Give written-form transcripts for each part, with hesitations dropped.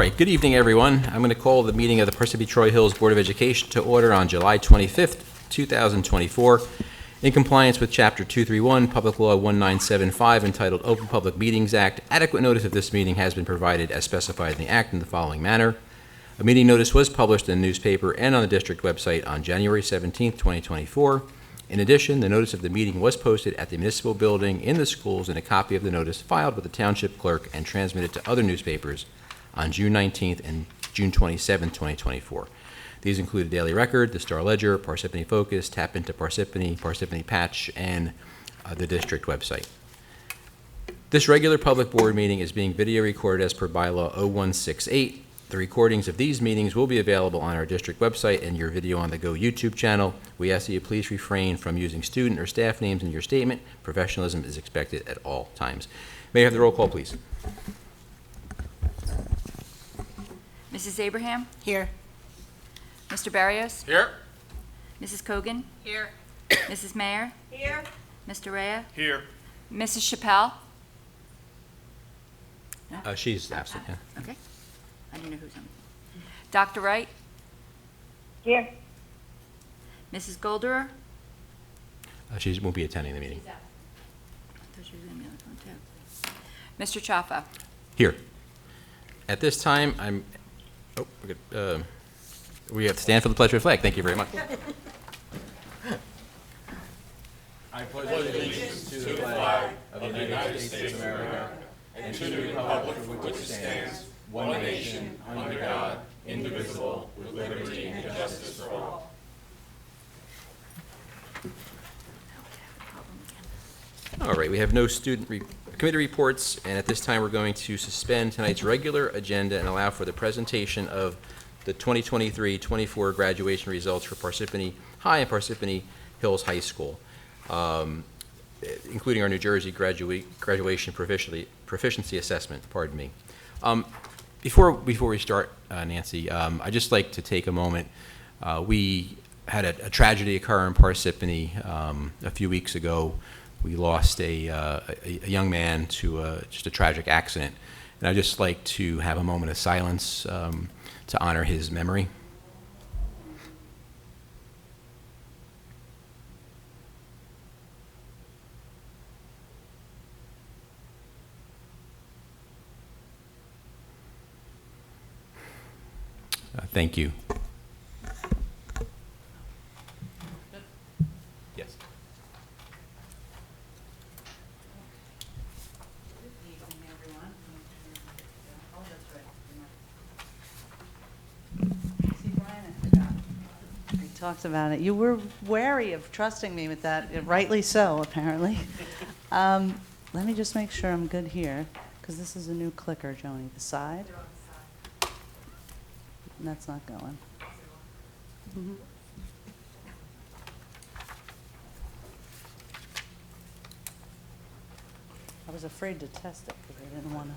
right, good evening, everyone. I'm going to call the meeting of the Parsippany Troy Hills Board of Education to order on July 25th, 2024, in compliance with Chapter 231, Public Law 1975, entitled Open Public Meetings Act. Adequate notice of this meeting has been provided as specified in the Act in the following manner. A meeting notice was published in the newspaper and on the district website on January 17th, 2024. In addition, the notice of the meeting was posted at the municipal building, in the schools, and a copy of the notice filed with the township clerk and transmitted to other newspapers on June 19th and June 27th, 2024. These include Daily Record, the Star Ledger, Parsippany Focus, Tap Into Parsippany, Parsippany Patch, and the district website. This regular public board meeting is being video recorded as per bylaw 0168. The recordings of these meetings will be available on our district website and your Video on the Go YouTube channel. We ask that you please refrain from using student or staff names in your statement. Professionalism is expected at all times. May I have the roll call, please? Mrs. Abraham? Here. Mr. Barrios? Here. Mrs. Cogan? Here. Mrs. Mayer? Here. Mr. Rea? Here. Mrs. Chappelle? She's absent, yeah. Okay. I didn't know who's on. Dr. Wright? Here. Mrs. Golderer? She won't be attending the meeting. I thought she was going to be on the phone, too. Mr. Choffo? Here. At this time, we have to stand for the pledge of the flag. Thank you very much. I pledge allegiance to the flag of the United States of America and to the republic for which it stands, one nation, under God, indivisible, with liberty and justice for all. All right, we have no student committee reports, and at this time, we're going to suspend tonight's regular agenda and allow for the presentation of the 2023-24 graduation results for Parsippany High and Parsippany Hills High School, including our New Jersey graduation proficiency assessment. Pardon me. Before we start, Nancy, I'd just like to take a moment. We had a tragedy occur in Parsippany a few weeks ago. We lost a young man to just a tragic accident, and I'd just like to have a moment of silence to honor his memory. Thank you. Yes. Good evening, everyone. Oh, that's right. See, Brian, I forgot. We talked about it. You were wary of trusting me with that, rightly so, apparently. Let me just make sure I'm good here, because this is a new clicker, Joni. The side? And that's not going. Mhm. I was afraid to test it because I didn't want to.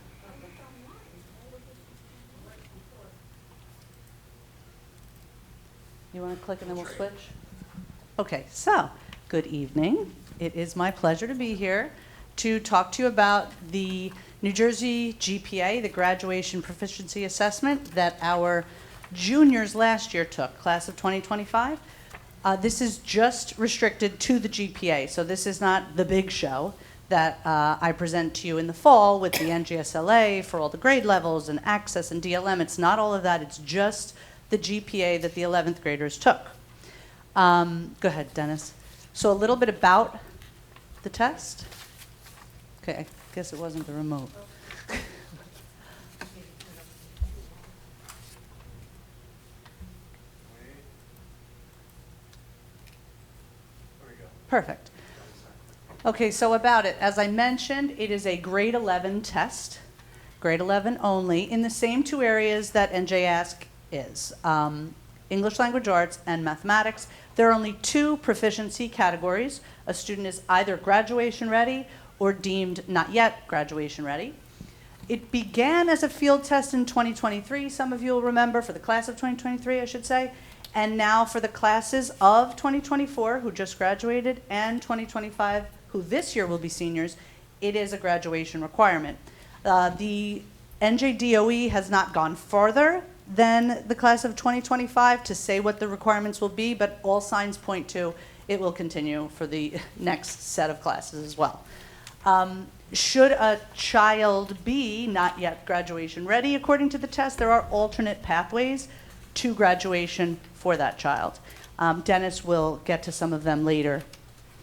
You want to click and then we'll switch? Okay, so good evening. It is my pleasure to be here to talk to you about the New Jersey GPA, the Graduation Proficiency Assessment that our juniors last year took, class of 2025. This is just restricted to the GPA, so this is not the big show that I present to you in the fall with the NGSLA for all the grade levels and access and DLM. It's not all of that. It's just the GPA that the 11th graders took. Go ahead, Dennis. So a little bit about the test. Okay, I guess it wasn't the remote. Perfect. Okay, so about it. As I mentioned, it is a grade 11 test, grade 11 only, in the same two areas that NJ Ask is, English Language Arts and Mathematics. There are only two proficiency categories. A student is either graduation ready or deemed not yet graduation ready. It began as a field test in 2023, some of you will remember, for the class of 2023, I should say. And now for the classes of 2024, who just graduated, and 2025, who this year will be seniors, it is a graduation requirement. The NJDOE has not gone farther than the class of 2025 to say what the requirements will be, but all signs point to it will continue for the next set of classes as well. Should a child be not yet graduation ready, according to the test, there are alternate pathways to graduation for that child. Dennis will get to some of them later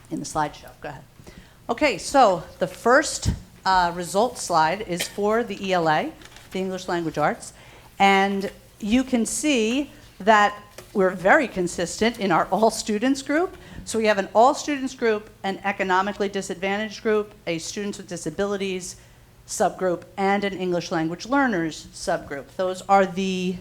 in the slideshow. Go ahead. Okay, so the first result slide is for the ELA, the English Language Arts, and you can see that we're very consistent in our all students group. So we have an all students group, an economically disadvantaged group, a students with disabilities subgroup, and an English language learners subgroup. Those are the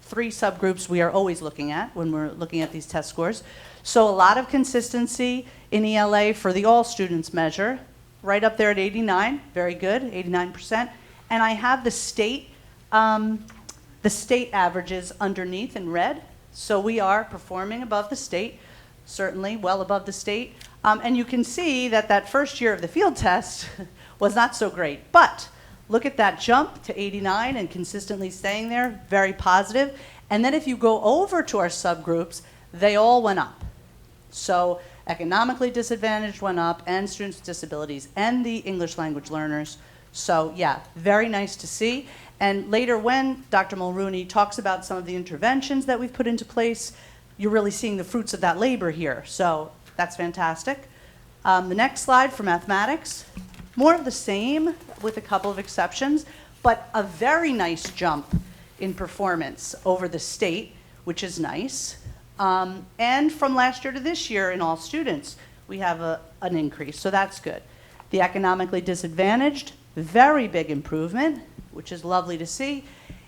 3 subgroups we are always looking at when we're looking at these test scores. So a lot of consistency in ELA for the all students measure, right up there at 89, very good, 89%. And I have the state averages underneath in red. So we are performing above the state, certainly well above the state. And you can see that that first year of the field test was not so great. But look at that jump to 89 and consistently staying there, very positive. And then if you go over to our subgroups, they all went up. So economically disadvantaged went up, and students with disabilities, and the English language learners. So yeah, very nice to see. And later when Dr. Mulrooney talks about some of the interventions that we've put into place, you're really seeing the fruits of that labor here. So that's fantastic. The next slide for mathematics, more of the same with a couple of exceptions, but a very nice jump in performance over the state, which is nice. And from last year to this year in all students, we have an increase, so that's good. The economically disadvantaged, very big improvement, which is lovely to see.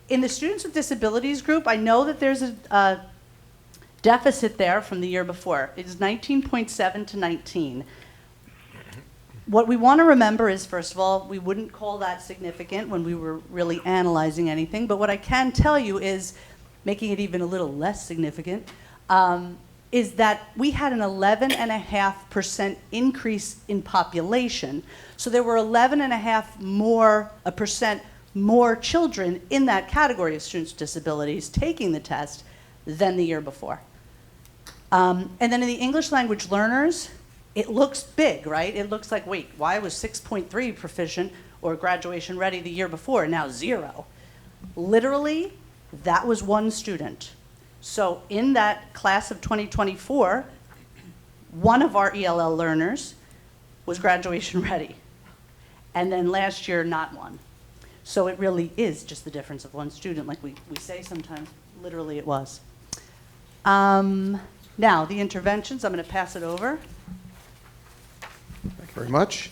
In the students with disabilities group, I know that there's a deficit there from the year before. It is 19.7 to 19. What we want to remember is, first of all, we wouldn't call that significant when we were really analyzing anything, but what I can tell you is, making it even a little less significant, is that we had an 11.5% increase in population. So there were 11.5% more children in that category of students with disabilities taking the test than the year before. And then in the English language learners, it looks big, right? It looks like, wait, why was 6.3 proficient or graduation ready the year before, now 0? Literally, that was 1 student. So in that class of 2024, one of our ELL learners was graduation ready. And then last year, not one. So it really is just the difference of 1 student, like we say sometimes. Literally, it was. Now, the interventions, I'm going to pass it over. Thank you very much.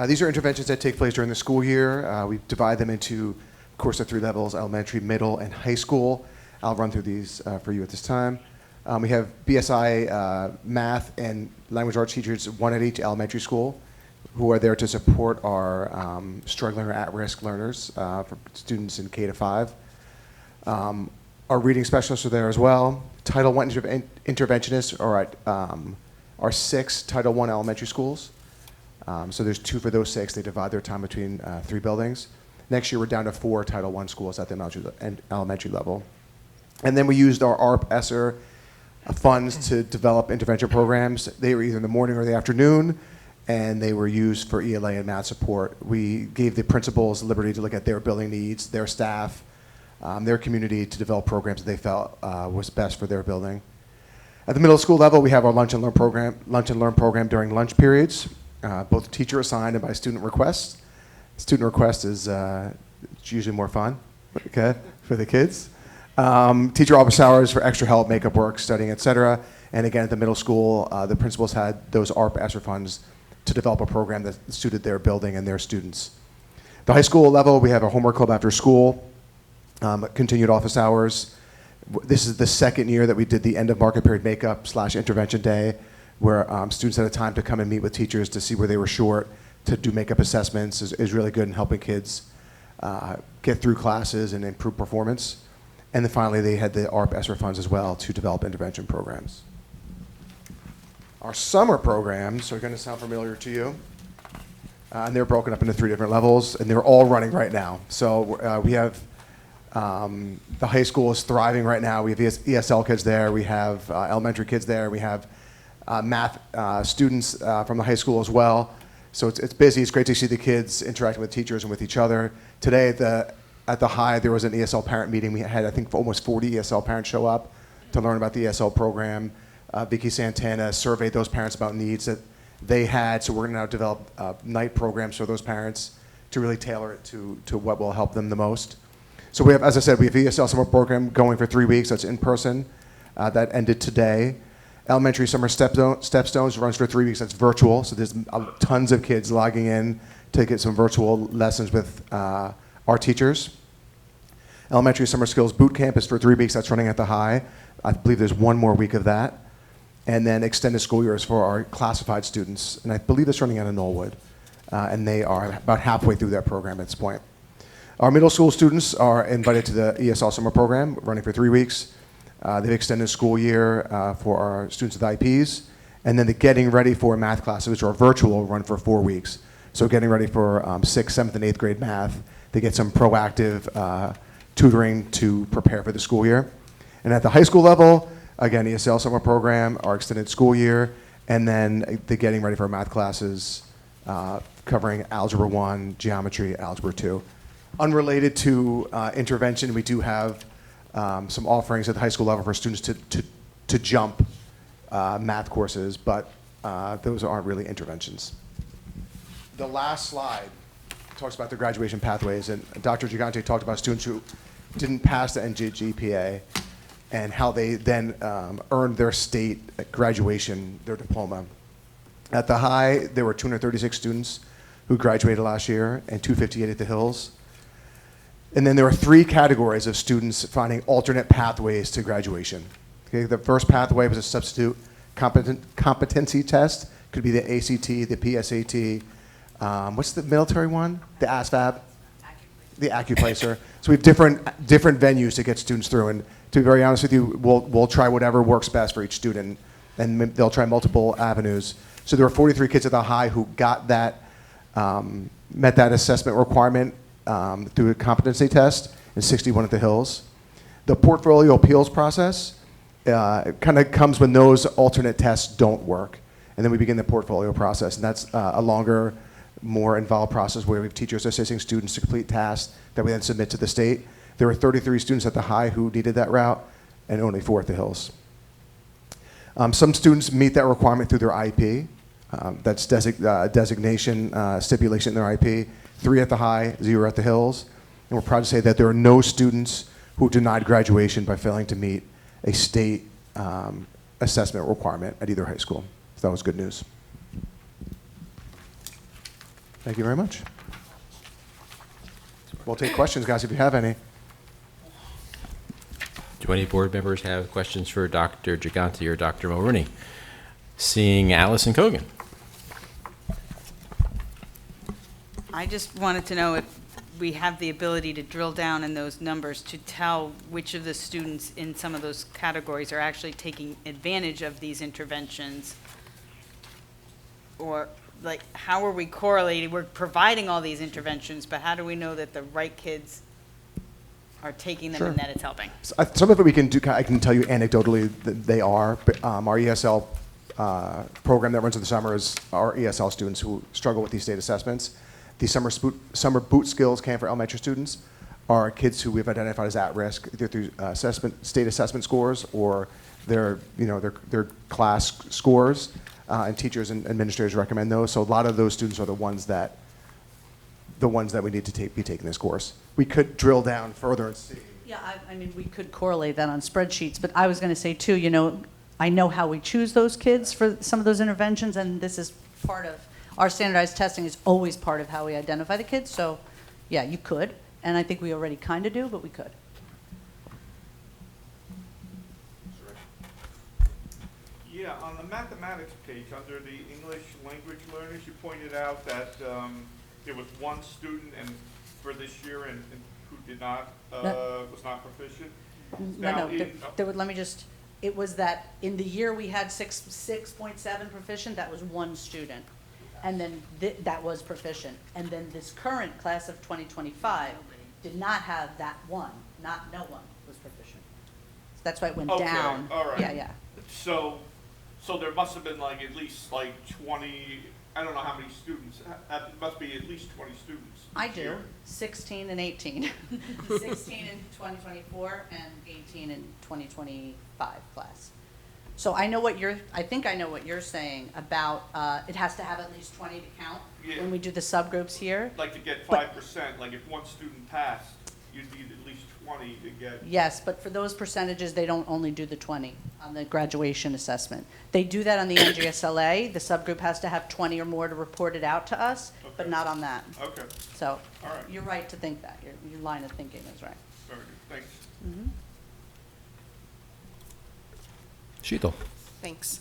These are interventions that take place during the school year. We divide them into, of course, the 3 levels, elementary, middle, and high school. I'll run through these for you at this time. We have BSI math and language arts teachers, 1 at each elementary school, who are there to support our struggling or at-risk learners, for students in K to 5. Our reading specialists are there as well. Title I interventionists are at our 6 Title I elementary schools. So there's 2 for those 6. They divide their time between 3 buildings. Next year, we're down to 4 Title I schools at the elementary level. And then we used our ARP-ESSER funds to develop intervention programs. They were either in the morning or the afternoon, and they were used for ELA and math support. We gave the principals liberty to look at their building needs, their staff, their community, to develop programs that they felt was best for their building. At the middle school level, we have our lunch and learn program during lunch periods, both teacher assigned and by student request. Student request is it's usually more fun, okay, for the kids. Teacher office hours for extra help, makeup work, studying, etc. And again, at the middle school, the principals had those ARP-ESSER funds to develop a program that suited their building and their students. The high school level, we have a homework club after school, continued office hours. This is the 2nd year that we did the end of market period makeup / intervention day, where students had a time to come and meet with teachers to see where they were short, to do makeup assessments is really good in helping kids get through classes and improve performance. And then finally, they had the ARP-ESSER funds as well to develop intervention programs. Our summer programs are going to sound familiar to you. and they're broken up into 3 different levels, and they're all running right now. So we have the high school is thriving right now. We have ESL kids there. We have elementary kids there. We have math students from the high school as well. So it's busy. It's great to see the kids interacting with teachers and with each other. Today at the high, there was an ESL parent meeting. We had, I think, almost 40 ESL parents show up to learn about the ESL program. Vicki Santana surveyed those parents about needs that they had. So we're going to now develop night programs for those parents to really tailor it to what will help them the most. So we have, as I said, we have ESL summer program going for 3 weeks. That's in person. That ended today. Elementary summer stepstones runs for 3 weeks. That's virtual. So there's tons of kids logging in to get some virtual lessons with our teachers. Elementary summer skills boot camp is for 3 weeks. That's running at the high. I believe there's 1 more week of that. And then extended school years for our classified students. And I believe it's running out of Knollwood. And they are about halfway through that program at this point. Our middle school students are invited to the ESL summer program, running for 3 weeks. They've extended school year for our students with IPs. And then the getting ready for math classes, which are virtual, run for 4 weeks. So getting ready for 6th, 7th, and 8th grade math. They get some proactive tutoring to prepare for the school year. And at the high school level, again, ESL summer program, our extended school year, and then the getting ready for math classes covering Algebra 1, Geometry, Algebra 2. Unrelated to intervention, we do have some offerings at the high school level for students to jump math courses, but those aren't really interventions. The last slide talks about the graduation pathways, and Dr. Gigante talked about students who didn't pass the NGPA and how they then earned their state graduation, their diploma. At the high, there were 236 students who graduated last year and 258 at the Hills. And then there are 3 categories of students finding alternate pathways to graduation. Okay, the first pathway was a substitute competency test. Could be the ACT, the PSAT. What's the military one? The ASVAB? The Accuplacer. So we have different venues to get students through. And to be very honest with you, we'll try whatever works best for each student. And they'll try multiple avenues. So there were 43 kids at the high who got that, met that assessment requirement through a competency test, and 61 at the Hills. The portfolio appeals process kind of comes when those alternate tests don't work. And then we begin the portfolio process. And that's a longer, more involved process where we have teachers assisting students to complete tasks that we then submit to the state. There were 33 students at the high who needed that route, and only 4 at the Hills. Some students meet that requirement through their IP. That's designation, stipulation in their IP. 3 at the high, 0 at the Hills. And we're proud to say that there are no students who denied graduation by failing to meet a state assessment requirement at either high school. So that was good news. Thank you very much. We'll take questions, guys, if you have any. Do any board members have questions for Dr. Gigante or Dr. Mulrooney? Seeing Allison Cogan. I just wanted to know if we have the ability to drill down in those numbers to tell which of the students in some of those categories are actually taking advantage of these interventions. Or, like, how are we correlating? We're providing all these interventions, but how do we know that the right kids are taking them and that it's helping? Some of it we can do, I can tell you anecdotally that they are. But, our ESL program that runs in the summer is our ESL students who struggle with these state assessments. The summer boot skills camp for elementary students are kids who we've identified as at risk, either through state assessment scores or their class scores, and teachers and administrators recommend those. So a lot of those students are the ones that we need to be taking this course. We could drill down further and see. Yeah, I mean, we could correlate that on spreadsheets, but I was going to say too, you know, I know how we choose those kids for some of those interventions, and this is part of our standardized testing is always part of how we identify the kids. So, yeah, you could, and I think we already kind of do, but we could. Yeah, on the mathematics page, under the English language learners, you pointed out that there was 1 student for this year and who did not was not proficient. Now, Let me just. It was that in the year we had 6.7 proficient. That was 1 student. And then that was proficient. And then this current class of 2025 did not have that one, no one was proficient. So that's why it went Okay, down. all right. Yeah, yeah. So there must have been like at least like 20, I don't know how many students, it must be at least 20 students. I each do, year. 16 and 18. 16 in 2024 and 18 in 2025 class. So I know I think I know what you're saying about, it has to have at least 20 to count Yeah. when we do the subgroups here. Like to get But- 5%, like if one student passed, you'd need at least 20 to get. Yes, but for those percentages, they don't only do the 20 on the graduation assessment. They do that on the NGSLA. The subgroup has to have 20 or more to report it out to us, but Okay. not on that. Okay, So all right, you're right to think that. Your line of thinking is right. very good, thanks. Sheetal. Thanks.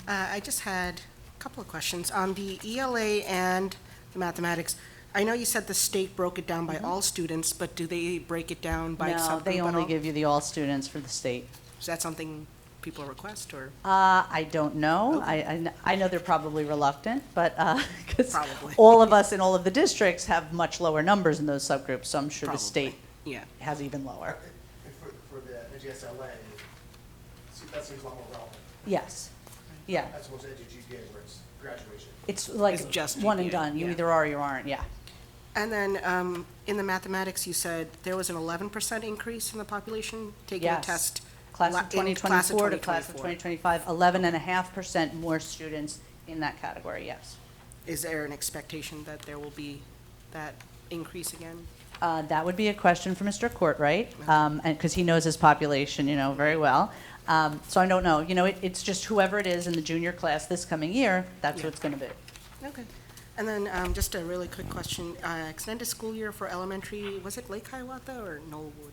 I just had a couple of questions. On the ELA and the mathematics, I know you said the state broke it down by all students, but do they break it down by subgroup No, they at only all? give you the all students for the state. Is that something people request, or? I don't know. Okay. I know they're probably reluctant, but, because Probably. all of us in all of the districts have much lower numbers in those subgroups, so I'm sure the Probably. state Yeah. has even lower. And for the NGSLA, that seems a lot more relevant, Yes, yeah. as opposed to GPA where it's graduation. It's like It's just one and GPA, done. You yeah. either are or you aren't, yeah. And then in the mathematics, you said there was an 11% increase in the population taking a Yes. test. Class la- of in class of 2024 to class of 2024. 2025, 11.5% more students in that category, yes. Is there an expectation that there will be that increase again? That would be a question for Mr. Courtwright, and, because he knows his population, very well. So I don't know, it's just whoever it is in the junior class this coming year, that's Yeah. what it's gonna be. Okay. And then just a really quick question. Extended school year for elementary, was it Lake Hiawatha or Knollwood?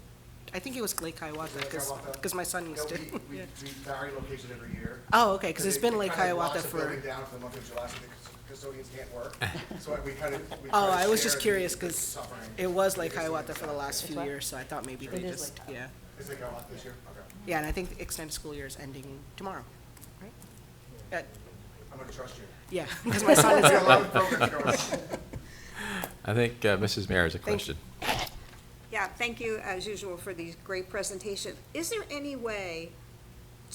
I think it was Lake Hiawatha Lake Hiawatha? because my son used to. We vary location every year. Oh, okay, because it's they- been they Lake kinda Hiawatha lock the for, building down for the month of July, so the custodians can't work. So we kind of. oh, I was just curious because Suffering. it was Lake Hiawatha for the last few what? years, so I thought maybe they It is just, Lake Hiawatha. yeah. Is it going off this year? Okay. Yeah, and I think the extended school year is ending tomorrow, right? I'm going to trust you. Yeah, because my son We have a is, lot of programs going on. I think Mrs. Mayer has a Thank you. question. Yeah, thank you, as usual, for these great presentations. Is there any way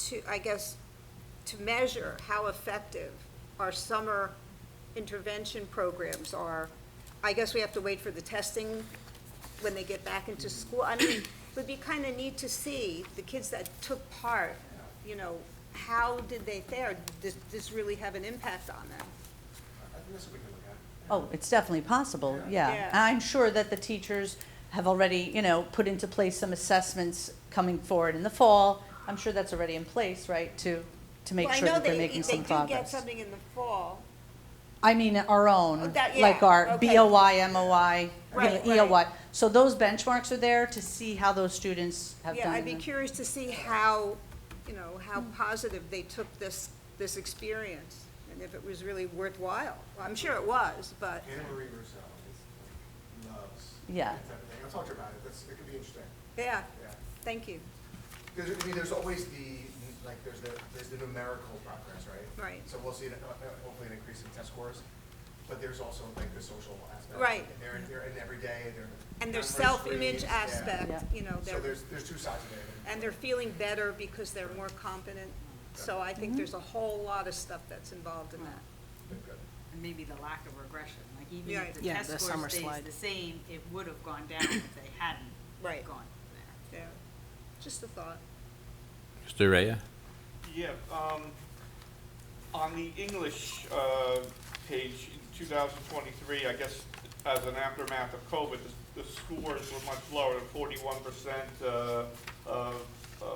to, I guess, to measure how effective our summer intervention programs are? I guess we have to wait for the testing when they get back into school. I mean, it would be kind of neat to see the kids that took part, how did they fare? Did this really have an impact on them? I think that's what we can look at. Oh, it's definitely possible, yeah. Yeah. And I'm sure that the teachers have already, put into place some assessments coming forward in the fall. I'm sure that's already in place, right, to make Well, sure I know that they're making some they do get progress. something in the fall. I mean, our own, Oh, that- like yeah, our okay. BOY, MOI, Right, EOY. right. So those benchmarks are there to see how those students have done. Yeah, I'd in be the- curious to see how, how positive they took this experience, and if it was really worthwhile. Well, I'm sure it was, but, Anna Marie Russo loves Yeah. that type of thing. I'll talk to her about it. It could be interesting. yeah, Yeah. thank you. There's always there's the numerical progress, right? Right. So we'll see, hopefully an increase in test scores, but there's also like the social aspect. Right. They're in every day, they're. And their on self-image screens, yeah. aspect, Yeah. So there's two sides of it. and they're feeling better because they're more competent. So I think there's a whole lot of stuff that's involved in that. Good. And maybe the lack of regression, like even Yeah. if the Yeah, test the score summer stays slide. the same, it would have gone down if they hadn't Right. gone there. Yeah, just a thought. Mr. Raya? Yeah, on the English page in 2023, I guess as an aftermath of COVID, the scores were much lower, 41% of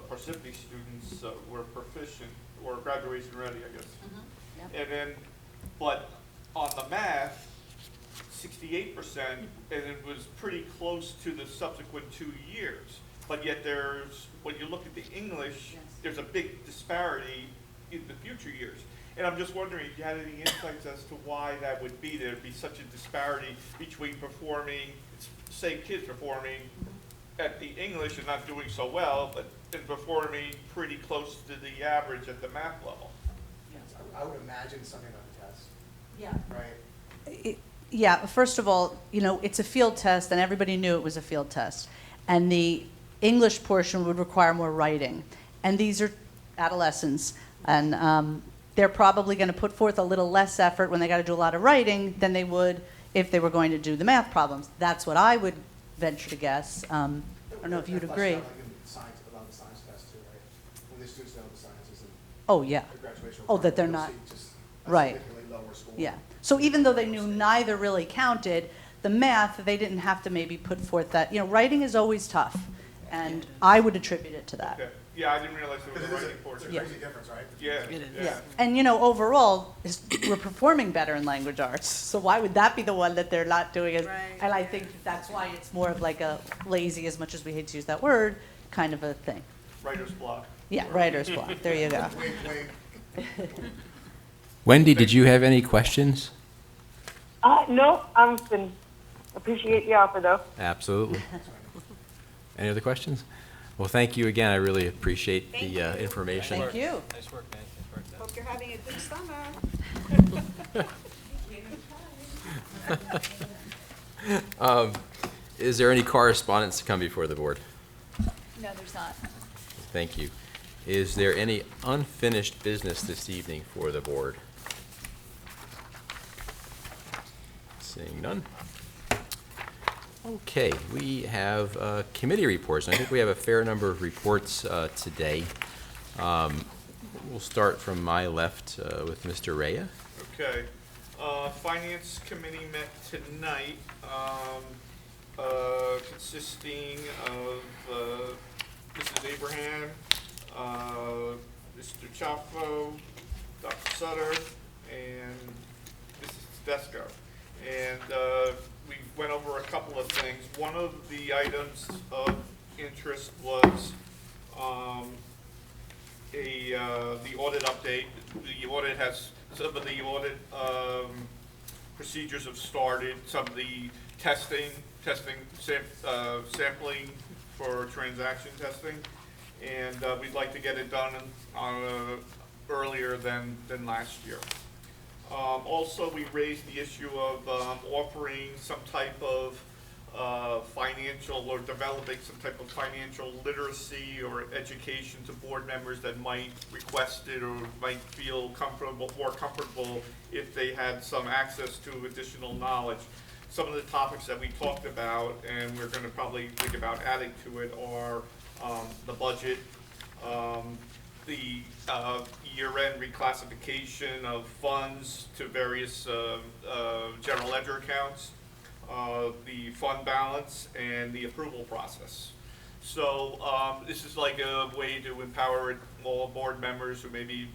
Parsippany students were proficient or graduation ready, I guess. And then, but on the math, 68%, and it was pretty close to the subsequent 2 years. But yet when you look at the English, there's a big disparity in the future years. And I'm just wondering if you had any insights as to why that would be, there'd be such a disparity between performing, say kids performing at the English and not doing so well, but and performing pretty close to the average at the math level. I would imagine something about the test. right? Yeah, first of all, it's a field test, and everybody knew it was a field test. And the English portion would require more writing. And these are adolescents, and they're probably going to put forth a little less effort when they got to do a lot of writing than they would if they were going to do the math problems. That's what I would venture to guess. I don't know if you'd agree. About the science test too, right? When the students know the sciences and Oh, yeah. the graduation. Oh, that they're requirement, not- you'll see just a right. significantly lower score. Yeah. So even though they knew neither really counted, the math, they didn't have to maybe put forth that. Writing is always tough, and I would attribute it to that. Okay. Yeah, I didn't realize there was Because a it is writing a portion. Yeah. crazy difference, right? Yeah, It is. yeah. And overall, we're performing better in language arts. So why would that be the one that they're not doing it? Right. And I think that's why it's more of like a lazy, as much as we hate to use that word, kind of a thing. Writer's block. Yeah, writer's block. There you go. Wink, wink. Wendy, did you have any questions? No, appreciate the offer though. Absolutely. Any other questions? Well, thank you again. I really appreciate Thank the you. information. Thank you. Nice work, man. Nice work, Hope you're having a good summer. Is there any correspondence to come before the board? No, there's not. Thank you. Is there any unfinished business this evening for the board? Seeing none. Okay, we have committee reports, and I think we have a fair number of reports today. We'll start from my left with Mr. Rhea. Okay. Finance Committee met tonight, consisting of Mrs. Abraham, Mr. Choffo, Dr. Sutter, and Mrs. Tedesco. And we went over a couple of things. One of the items of interest was the audit update. The audit has, some of the audit procedures have started, some of the sampling for transaction testing, and we'd like to get it done earlier than last year. Also, we raised the issue of offering some type of financial, or developing some type of financial literacy or education to board members that might request it or might feel more comfortable if they had some access to additional knowledge. Some of the topics that we talked about, and we're going to probably think about adding to it, are the budget, the year-end reclassification of funds to various general ledger accounts, the fund balance, and the approval process. So this is like a way to empower all board members who maybe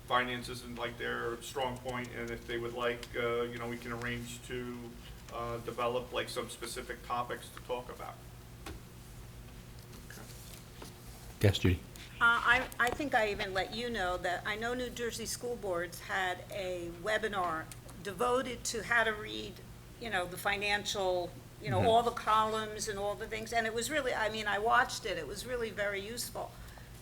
finance isn't like their strong point, and if they would like, we can arrange to develop like some specific topics to talk about. Yes, Judy. I think I even let you know that I know New Jersey school boards had a webinar devoted to how to read, the financial, all the columns and all the things. And it was really, I watched it. It was really very useful.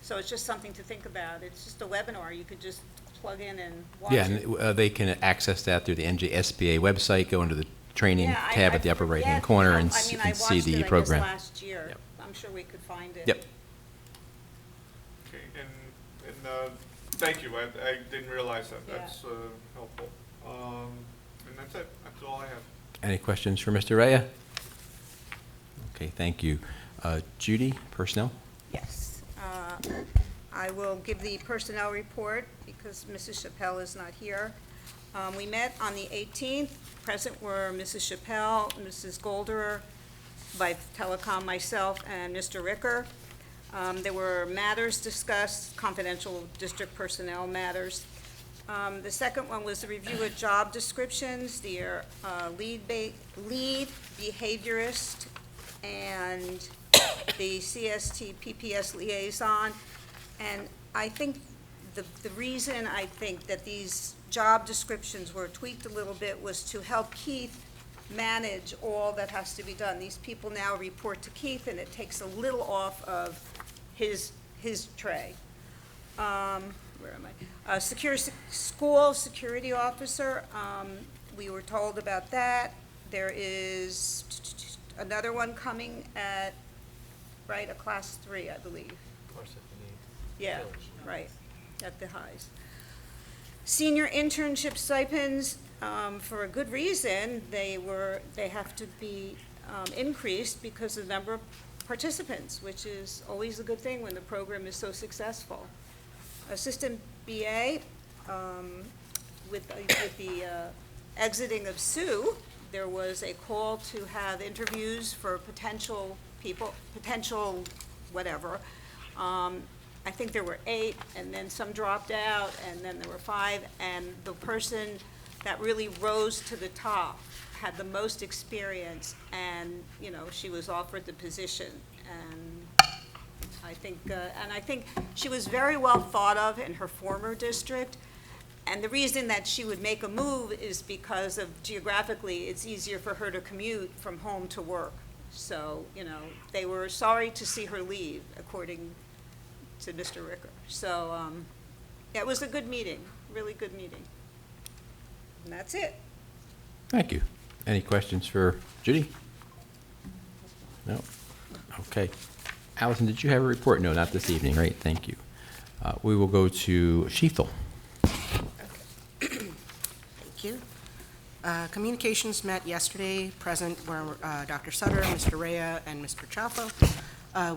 So it's just something to think about. It's just a webinar. You could just plug in and watch Yeah, it. and they can access that through the NJSBA website, go into the training Yeah, tab I at the upper forget, right-hand corner and I see watched the it, program. I guess, last year. Yep. I'm sure we could find it. Yep. Okay, and thank you. I didn't realize that. Yeah. That's helpful. And that's it. That's all I have. Any questions for Mr. Rhea? Okay, thank you. Judy, personnel? Yes. I will give the personnel report because Mrs. Chappelle is not here. We met on the 18th. Present were Mrs. Chappelle, Mrs. Golderer, by telecom, myself, and Mr. Ricker. There were matters discussed, confidential district personnel matters. The second one was the review of job descriptions, the lead behaviorist and the CST PPS liaison. And I think the reason I think that these job descriptions were tweaked a little bit was to help Keith manage all that has to be done. These people now report to Keith, and it takes a little off of his tray. where am I? School security officer, we were told about that. There is another one coming at, right, a class 3, I believe. Yeah, right, at the highs. Senior internship stipends, for a good reason, they have to be increased because of the number of participants, which is always a good thing when the program is so successful. Assistant BA, with the exiting of Sue, there was a call to have interviews for potential people, potential whatever. I think there were 8, and then some dropped out, and then there were 5, and the person that really rose to the top had the most experience, and, you know, she was offered the position. And I think she was very well thought of in her former district, and the reason that she would make a move is because of geographically, it's easier for her to commute from home to work. So, you know, they were sorry to see her leave, according to Mr. Ricker. So, yeah, it was a good meeting, really good meeting. And that's it. Thank you. Any questions for Judy? No? Okay. Allison, did you have a report? No, not this evening, right? Thank you. We will go to Sheathel. Thank you. Communications met yesterday. Present were Dr. Sutter, Mr. Rea, and Mr. Choffo.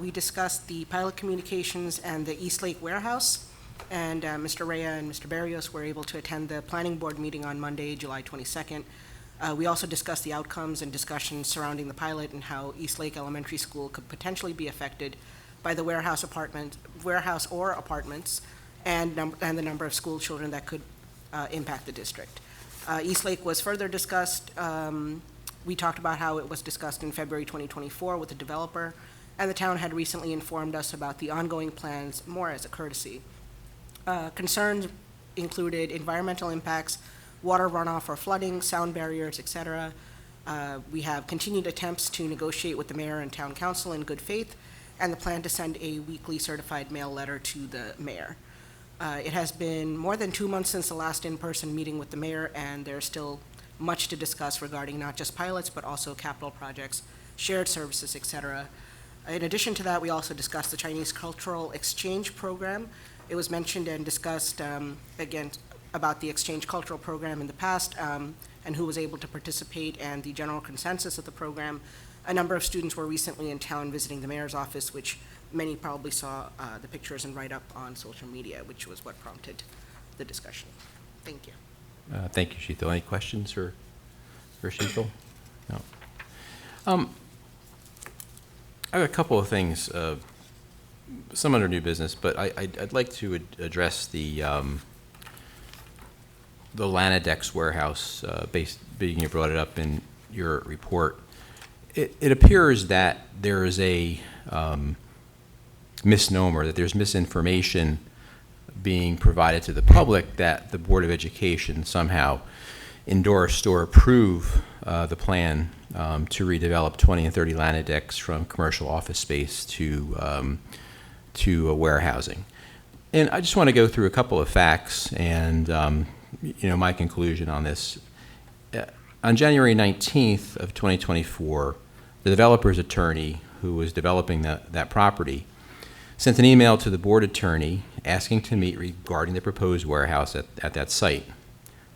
We discussed the pilot communications and the Eastlake warehouse, and Mr. Rea and Mr. Barrios were able to attend the planning board meeting on Monday, July 22nd. We also discussed the outcomes and discussions surrounding the pilot and how Eastlake Elementary School could potentially be affected by the warehouse or apartments, and the number of school children that could impact the district. Eastlake was further discussed. We talked about how it was discussed in February 2024 with the developer, and the town had recently informed us about the ongoing plans more as a courtesy. Concerns included environmental impacts, water runoff or flooding, sound barriers, etc. We have continued attempts to negotiate with the mayor and town council in good faith, and the plan to send a weekly certified mail letter to the mayor. It has been more than 2 months since the last in-person meeting with the mayor, and there's still much to discuss regarding not just pilots, but also capital projects, shared services, etc. In addition to that, we also discussed the Chinese Cultural Exchange Program. It was mentioned and discussed, again, about the Exchange Cultural Program in the past, and who was able to participate, and the general consensus of the program. A number of students were recently in town visiting the mayor's office, which many probably saw the pictures and write-up on social media, which was what prompted the discussion. Thank you. Thank you, Sheathel. Any questions for Sheathel? No. I have a couple of things, some under new business, but I'd like to address the Lanadex warehouse, being you brought it up in your report. It appears that there is a misnomer, that there's misinformation being provided to the public that the Board of Education somehow endorsed or approved the plan to redevelop 20 and 30 Lanadex from commercial office space to warehousing. And I just want to go through a couple of facts and my conclusion on this. On January 19th of 2024, the developer's attorney, who was developing that property, sent an email to the board attorney asking to meet regarding the proposed warehouse at that site.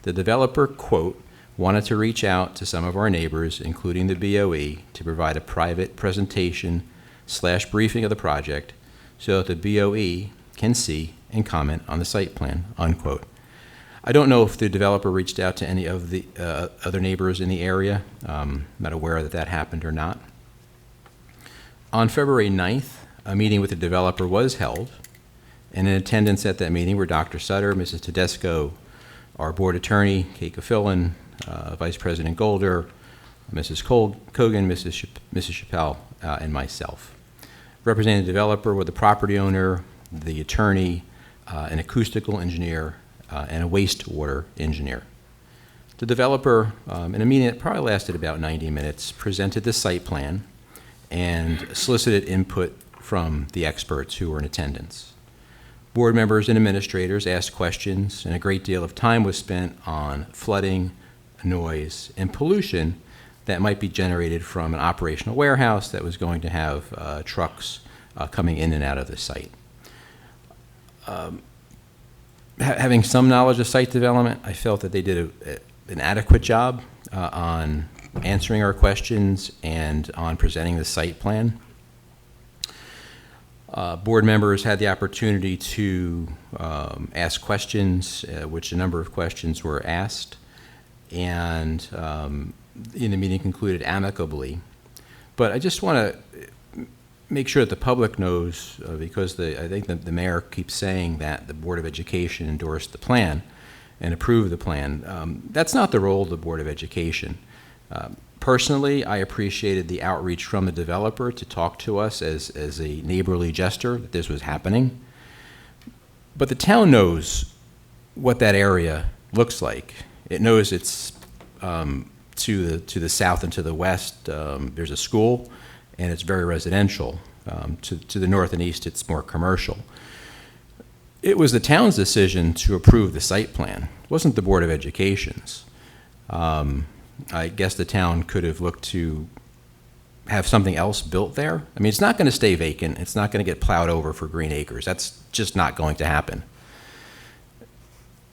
The developer, quote, wanted to reach out to some of our neighbors, including the BOE, to provide a private presentation / briefing of the project so that the BOE can see and comment on the site plan, unquote. I don't know if the developer reached out to any of the other neighbors in the area. I'm not aware that happened or not. On February 9th, a meeting with the developer was held, and in attendance at that meeting were Dr. Sutter, Mrs. Tedesco, our board attorney, Kate Gaffilan, Vice President Golder, Mrs. Kogan, Mrs. Chappelle, and myself. Representing the developer were the property owner, the attorney, an acoustical engineer, and a wastewater engineer. The developer, in a meeting that probably lasted about 90 minutes, presented the site plan and solicited input from the experts who were in attendance. Board members and administrators asked questions, and a great deal of time was spent on flooding, noise, and pollution that might be generated from an operational warehouse that was going to have trucks coming in and out of the site. Having some knowledge of site development, I felt that they did an adequate job on answering our questions and on presenting the site plan. Board members had the opportunity to ask questions, which a number of questions were asked, and the meeting concluded amicably. But I just want to make sure that the public knows, because I think that the mayor keeps saying that the Board of Education endorsed the plan and approved the plan. That's not the role of the Board of Education. Personally, I appreciated the outreach from the developer to talk to us as a neighborly gesture that this was happening. But the town knows what that area looks like. It knows it's to the south and to the west. There's a school, and it's very residential. To the north and east, it's more commercial. It was the town's decision to approve the site plan. It wasn't the Board of Education's. I guess the town could have looked to have something else built there. I mean, it's not going to stay vacant. It's not going to get plowed over for green acres. That's just not going to happen.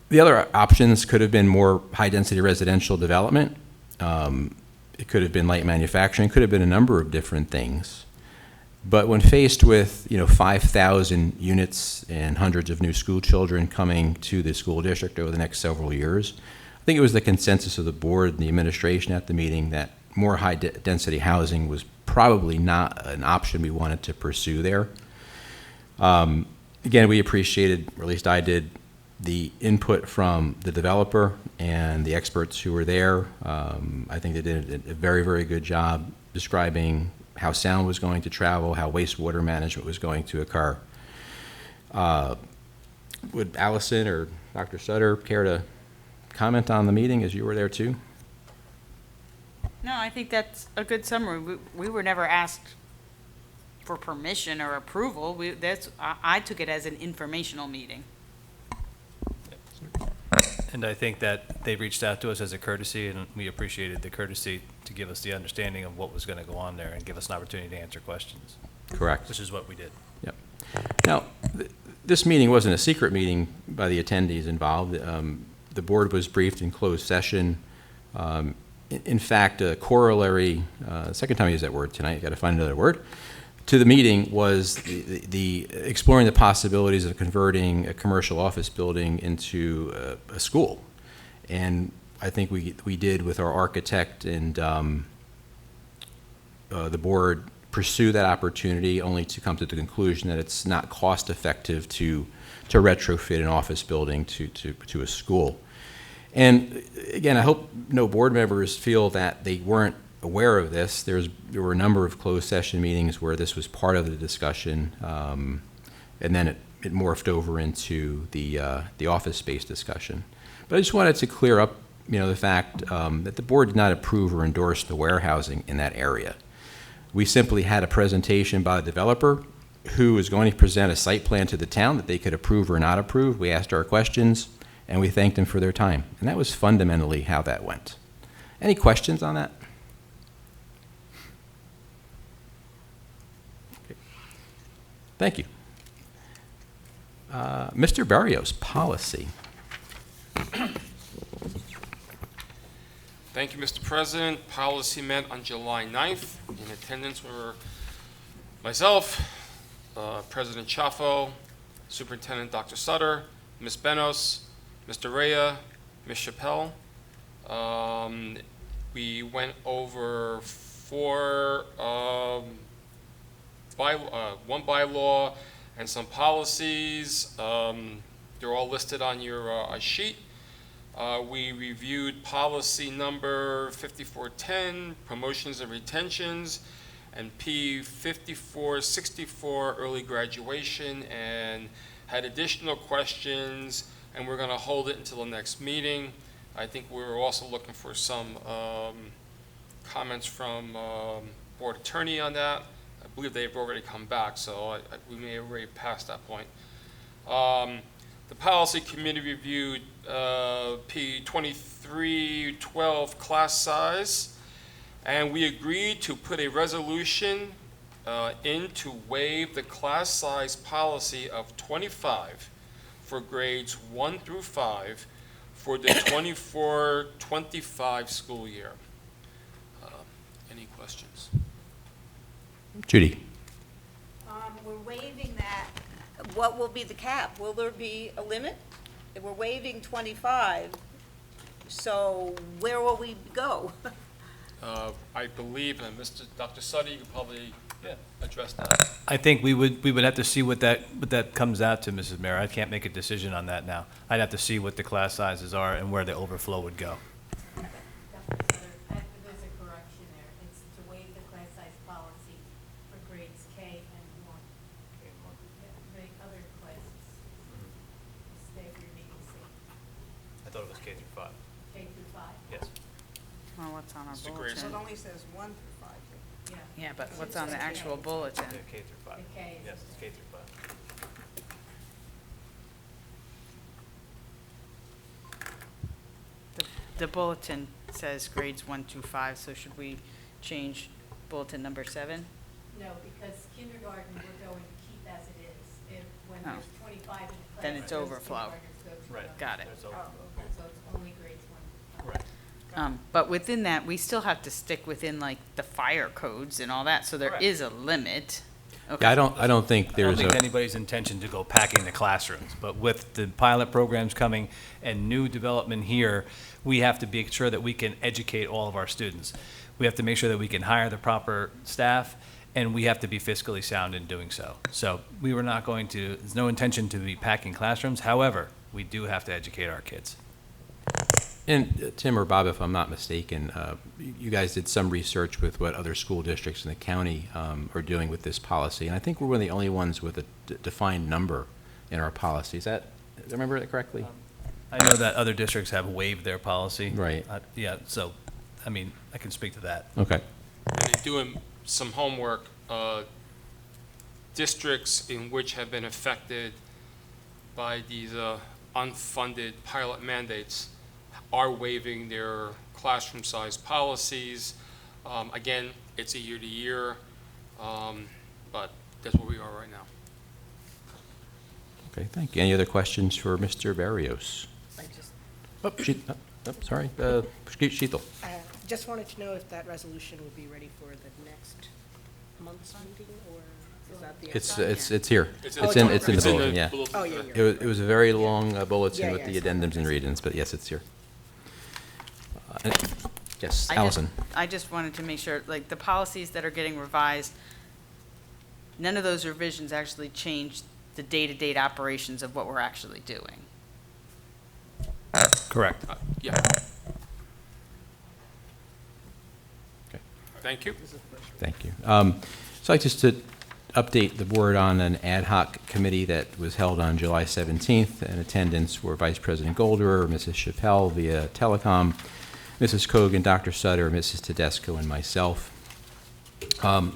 The other options could have been more high-density residential development. It could have been light manufacturing. It could have been a number of different things. But when faced with 5,000 units and hundreds of new school children coming to the school district over the next several years, I think it was the consensus of the board and the administration at the meeting that more high-density housing was probably not an option we wanted to pursue there. Again, we appreciated, or at least I did, the input from the developer and the experts who were there. I think they did a very, very good job describing how sound was going to travel, how wastewater management was going to occur. Would Allison or Dr. Sutter care to comment on the meeting, as you were there too? No, I think that's a good summary. We were never asked for permission or approval. I took it as an informational meeting. And I think that they reached out to us as a courtesy, and we appreciated the courtesy to give us the understanding of what was going to go on there and give us an opportunity to answer questions. Correct. Which is what we did. Yep. Now, this meeting wasn't a secret meeting by the attendees involved. The board was briefed in closed session. In fact, a corollary, second time I used that word tonight, got to find another word, to the meeting was the exploring the possibilities of converting a commercial office building into a school. And I think we did with our architect and the board pursue that opportunity, only to come to the conclusion that it's not cost effective to retrofit an office building to a school. And again, I hope no board members feel that they weren't aware of this. There were a number of closed session meetings where this was part of the discussion, and then it morphed over into the office space discussion. But I just wanted to clear up, the fact that the board did not approve or endorse the warehousing in that area. We simply had a presentation by the developer who was going to present a site plan to the town that they could approve or not approve. We asked our questions, and we thanked them for their time. And that was fundamentally how that went. Any questions on that? Okay. Thank you. Mr. Barrios, policy. Thank you, Mr. President. Policy met on July 9th. In attendance were myself, President Choffo, Superintendent Dr. Sutter, Ms. Benos, Mr. Rea, Ms. Chappelle. We went over one bylaw and some policies. They're all listed on your sheet. We reviewed policy number 5410, promotions and retentions, and P5464, early graduation, and had additional questions, and we're going to hold it until the next meeting. I think we're also looking for some comments from board attorney on that. I believe they've already come back, so we may have already passed that point. The policy committee reviewed P2312 class size, and we agreed to put a resolution in to waive the class size policy of 25 for grades 1 through 5 for the 24-25 school year. Any questions? Judy? We're waiving that. What will be the cap? Will there be a limit? If we're waiving 25, so where will we go? I believe, and Dr. Suddy, you could probably address that. I think we would have to see what that comes out to, Mrs. Mayor. I can't make a decision on that now. I'd have to see what the class sizes are and where the overflow would go. There's a correction there. It's to waive the class size policy for grades K and 1. The other classes. Stay for your meeting C. I thought it was K through 5. K through 5? Yes. Well, what's on our Mr. Grayson. So it bulletin? only says 1 through 5. Yeah. Yeah, but what's on the actual bulletin? Yeah, K through 5. The K is- Yes, it's K through 5. The bulletin says grades 1 through 5, so should we change bulletin number 7? No, because kindergarten, we're going to keep as it is. When Oh. there's 25 in the class. Then it's those overflow. kindergartners go to Right. another. Got it. There's Oh, overflow. okay, so it's only grades 1 through 5. Right. But within that, we still have to stick within like the fire codes and all that, so there Correct. is a limit. Yeah, I don't think I don't there's think a, anybody's intention to go packing the classrooms, but with the pilot programs coming and new development here, we have to be sure that we can educate all of our students. We have to make sure that we can hire the proper staff, and we have to be fiscally sound in doing so. So we were not going to, there's no intention to be packing classrooms. However, we do have to educate our kids. and Tim or Bob, if I'm not mistaken, you guys did some research with what other school districts in the county are doing with this policy, and I think we're one of the only ones with a defined number in our policy. Is that, do I remember that correctly? I know that other districts have waived their policy. Right. Yeah, so, I mean, I can speak to that. Okay. And in doing some homework, districts in which have been affected by these unfunded pilot mandates are waiving their classroom size policies. Again, it's a year to year, but that's where we are right now. Okay, thank you. Any other questions for Mr. Barrios? Sorry, Sheetal. Just wanted to know if that resolution will be ready for the next month's meeting, or is that the? It's here. It's It's in the it's in bulletin, yeah. bulletin. Oh, yeah, It was a very long bulletin Yeah, with yeah, the I saw addendums and read-ins, but yes, it's here. Yes, I just- Allison. I just wanted to make sure, like, the policies that are getting revised, none of those revisions actually change the day-to-day operations of what we're actually doing. Correct. Yeah. Okay. Thank you. Thank you. So I'd like just to update the board on an ad hoc committee that was held on July 17th. In attendance were Vice President Golderer, Mrs. Chappelle via telecom, Mrs. Kogan, Dr. Sutter, Mrs. Tedesco, and myself. The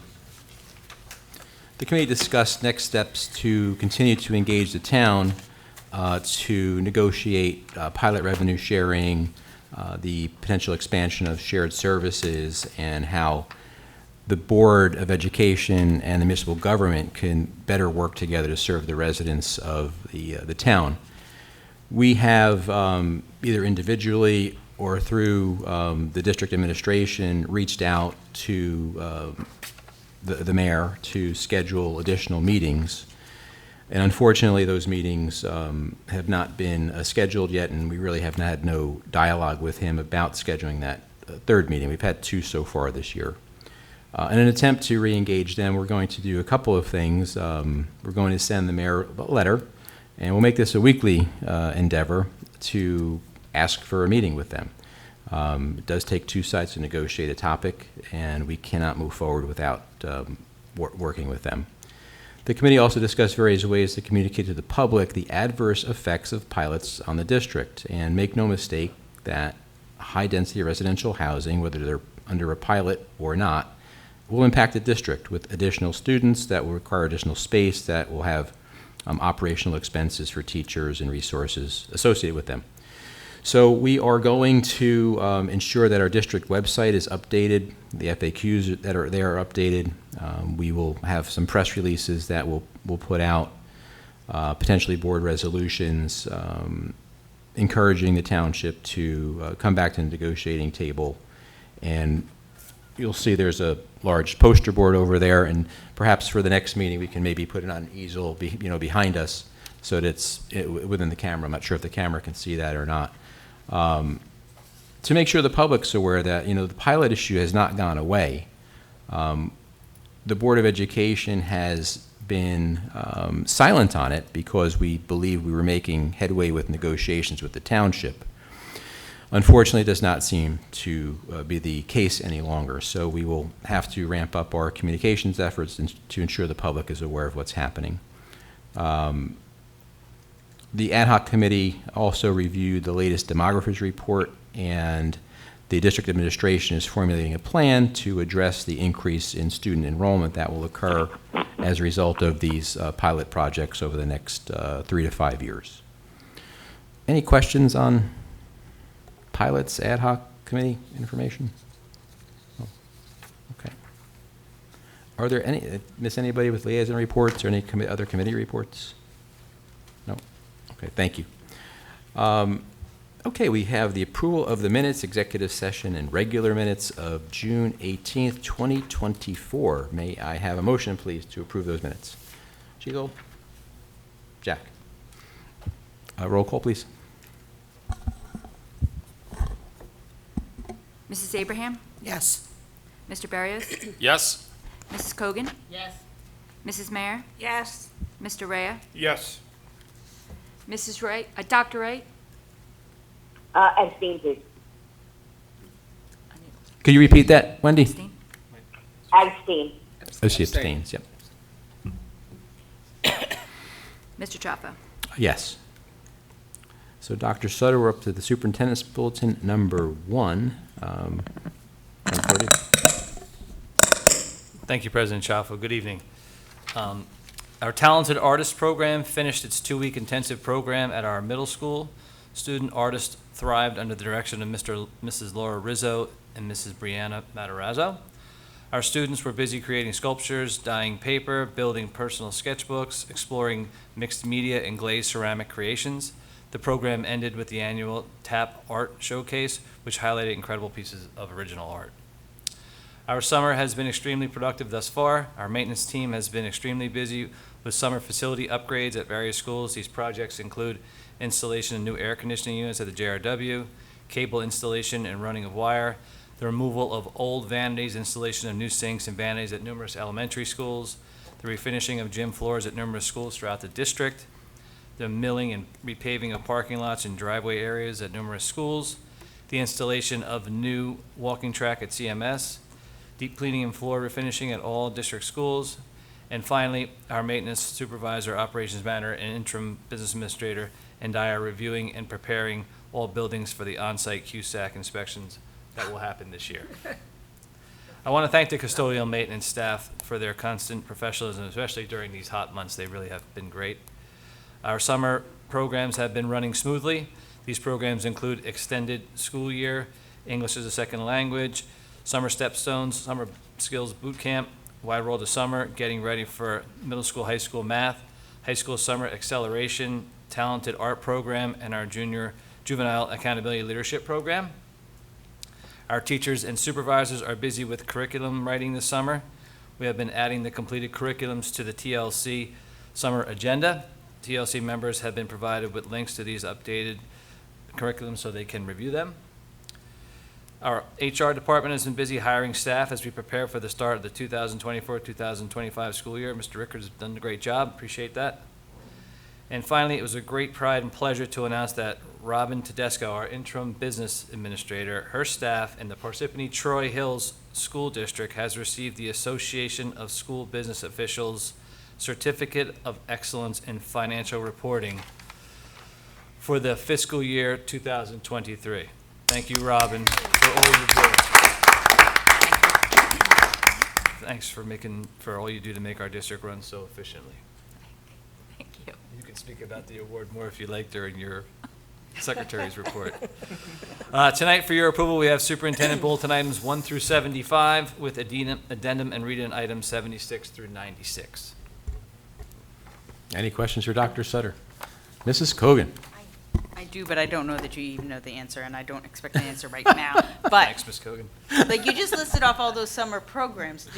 committee discussed next steps to continue to engage the town to negotiate pilot revenue sharing, the potential expansion of shared services, and how the Board of Education and the municipal government can better work together to serve the residents of the town. We have, either individually or through the district administration, reached out to the mayor to schedule additional meetings. And unfortunately, those meetings have not been scheduled yet, and we really have had no dialogue with him about scheduling that third meeting. We've had 2 so far this year. In an attempt to re-engage them, we're going to do a couple of things. We're going to send the mayor a letter, and we'll make this a weekly endeavor to ask for a meeting with them. It does take 2 sides to negotiate a topic, and we cannot move forward without working with them. The committee also discussed various ways to communicate to the public the adverse effects of pilots on the district. And make no mistake that high-density residential housing, whether they're under a pilot or not, will impact the district with additional students that will require additional space, that will have operational expenses for teachers and resources associated with them. So we are going to ensure that our district website is updated, the FAQs that are there are updated. We will have some press releases that we'll put out, potentially board resolutions, encouraging the township to come back to the negotiating table. And you'll see there's a large poster board over there, and perhaps for the next meeting we can maybe put it on an easel behind us so that it's within the camera. I'm not sure if the camera can see that or not. To make sure the public's aware that the pilot issue has not gone away. The Board of Education has been silent on it because we believe we were making headway with negotiations with the township. Unfortunately, it does not seem to be the case any longer, so we will have to ramp up our communications efforts to ensure the public is aware of what's happening. The ad hoc committee also reviewed the latest demographers report, and the district administration is formulating a plan to address the increase in student enrollment that will occur as a result of these pilot projects over the next 3 to 5 years. Any questions on pilots, ad hoc committee information? Oh, okay. Are there anybody with liaison reports or any other committee reports? No? Okay, thank you. Okay, we have the approval of the minutes, executive session, and regular minutes of June 18th, 2024. May I have a motion, please, to approve those minutes? Shiegel? Jack? Roll call, please. Mrs. Abraham? Yes. Mr. Barrios? Yes. Mrs. Cogan? Yes. Mrs. Mayer? Yes. Mr. Rea? Yes. Mrs. Wright? Dr. Wright? Abstain, please. Could you repeat that, Wendy? Abstain? Abstain. Oh, she abstains, yep. Mr. Choffo? Yes. So, Dr. Sutter, we're up to the superintendent's bulletin number 1. Thank you, President Choffo. Good evening. Our Talented Artist Program finished its 2-week intensive program at our middle school. Student artists thrived under the direction of Mrs. Laura Rizzo and Mrs. Brianna Matarazzo. Our students were busy creating sculptures, dyeing paper, building personal sketchbooks, exploring mixed media and glazed ceramic creations. The program ended with the annual TAP Art Showcase, which highlighted incredible pieces of original art. Our summer has been extremely productive thus far. Our maintenance team has been extremely busy with summer facility upgrades at various schools. These projects include installation of new air conditioning units at the JRW, cable installation and running of wire, the removal of old vanities, installation of new sinks and vanities at numerous elementary schools, the refinishing of gym floors at numerous schools throughout the district, the milling and repaving of parking lots and driveway areas at numerous schools, the installation of new walking track at CMS, deep cleaning and floor refinishing at all district schools, and finally, our maintenance supervisor, operations manager, and interim business administrator and I are reviewing and preparing all buildings for the on-site QSAC inspections that will happen this year. I want to thank the custodial maintenance staff for their constant professionalism, especially during these hot months. They really have been great. Our summer programs have been running smoothly. These programs include extended school year, English as a second language, summer stepstones, summer skills boot camp, wide world of summer, getting ready for middle school, high school math, high school summer acceleration, talented art program, and our juvenile accountability leadership program. Our teachers and supervisors are busy with curriculum writing this summer. We have been adding the completed curriculums to the TLC summer agenda. TLC members have been provided with links to these updated curriculums so they can review them. Our HR department has been busy hiring staff as we prepare for the start of the 2024-2025 school year. Mr. Rickard has done a great job. Appreciate that. And finally, it was a great pride and pleasure to announce that Robin Tedesco, our interim business administrator, her staff, and the Parsippany Troy Hills School District has received the Association of School Business Officials Certificate of Excellence in Financial Reporting for the fiscal year 2023. Thank you, Robin, for all you do. Thanks for all you do to make our district run so efficiently. Thank you. You can speak about the award more if you like during your secretary's report. Tonight, for your approval, we have Superintendent Bulletin items 1 through 75 with addendum and read-in items 76 through 96. Any questions for Dr. Sutter? Mrs. Cogan? I do, but I don't know that you even know the answer, and I don't expect an answer right now. But, Thanks, Ms. Cogan. like, you just listed off all those summer programs.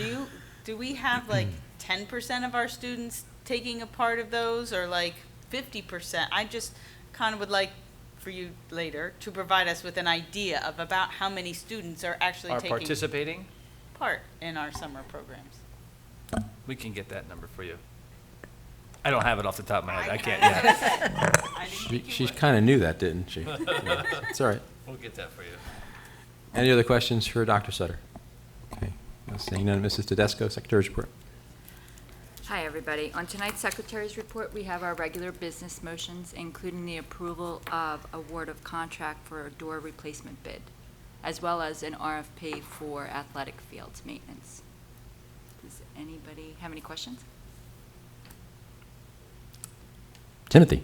Do we have, like, 10% of our students taking a part of those, or like 50%? I just kind of would like for you later to provide us with an idea of about how many students are actually Are taking participating? part in our summer programs. We can get that number for you. I don't have it off the top of my head. I can't yet. She kind of knew that, didn't she? Yeah. It's all right. We'll get that for you. Any other questions for Dr. Sutter? Okay. Seeing none, Mrs. Tedesco, Secretary's report. Hi, everybody. On tonight's Secretary's Report, we have our regular business motions, including the approval of award of contract for a door replacement bid, as well as an RFP for athletic fields maintenance. Does anybody have any questions? Timothy?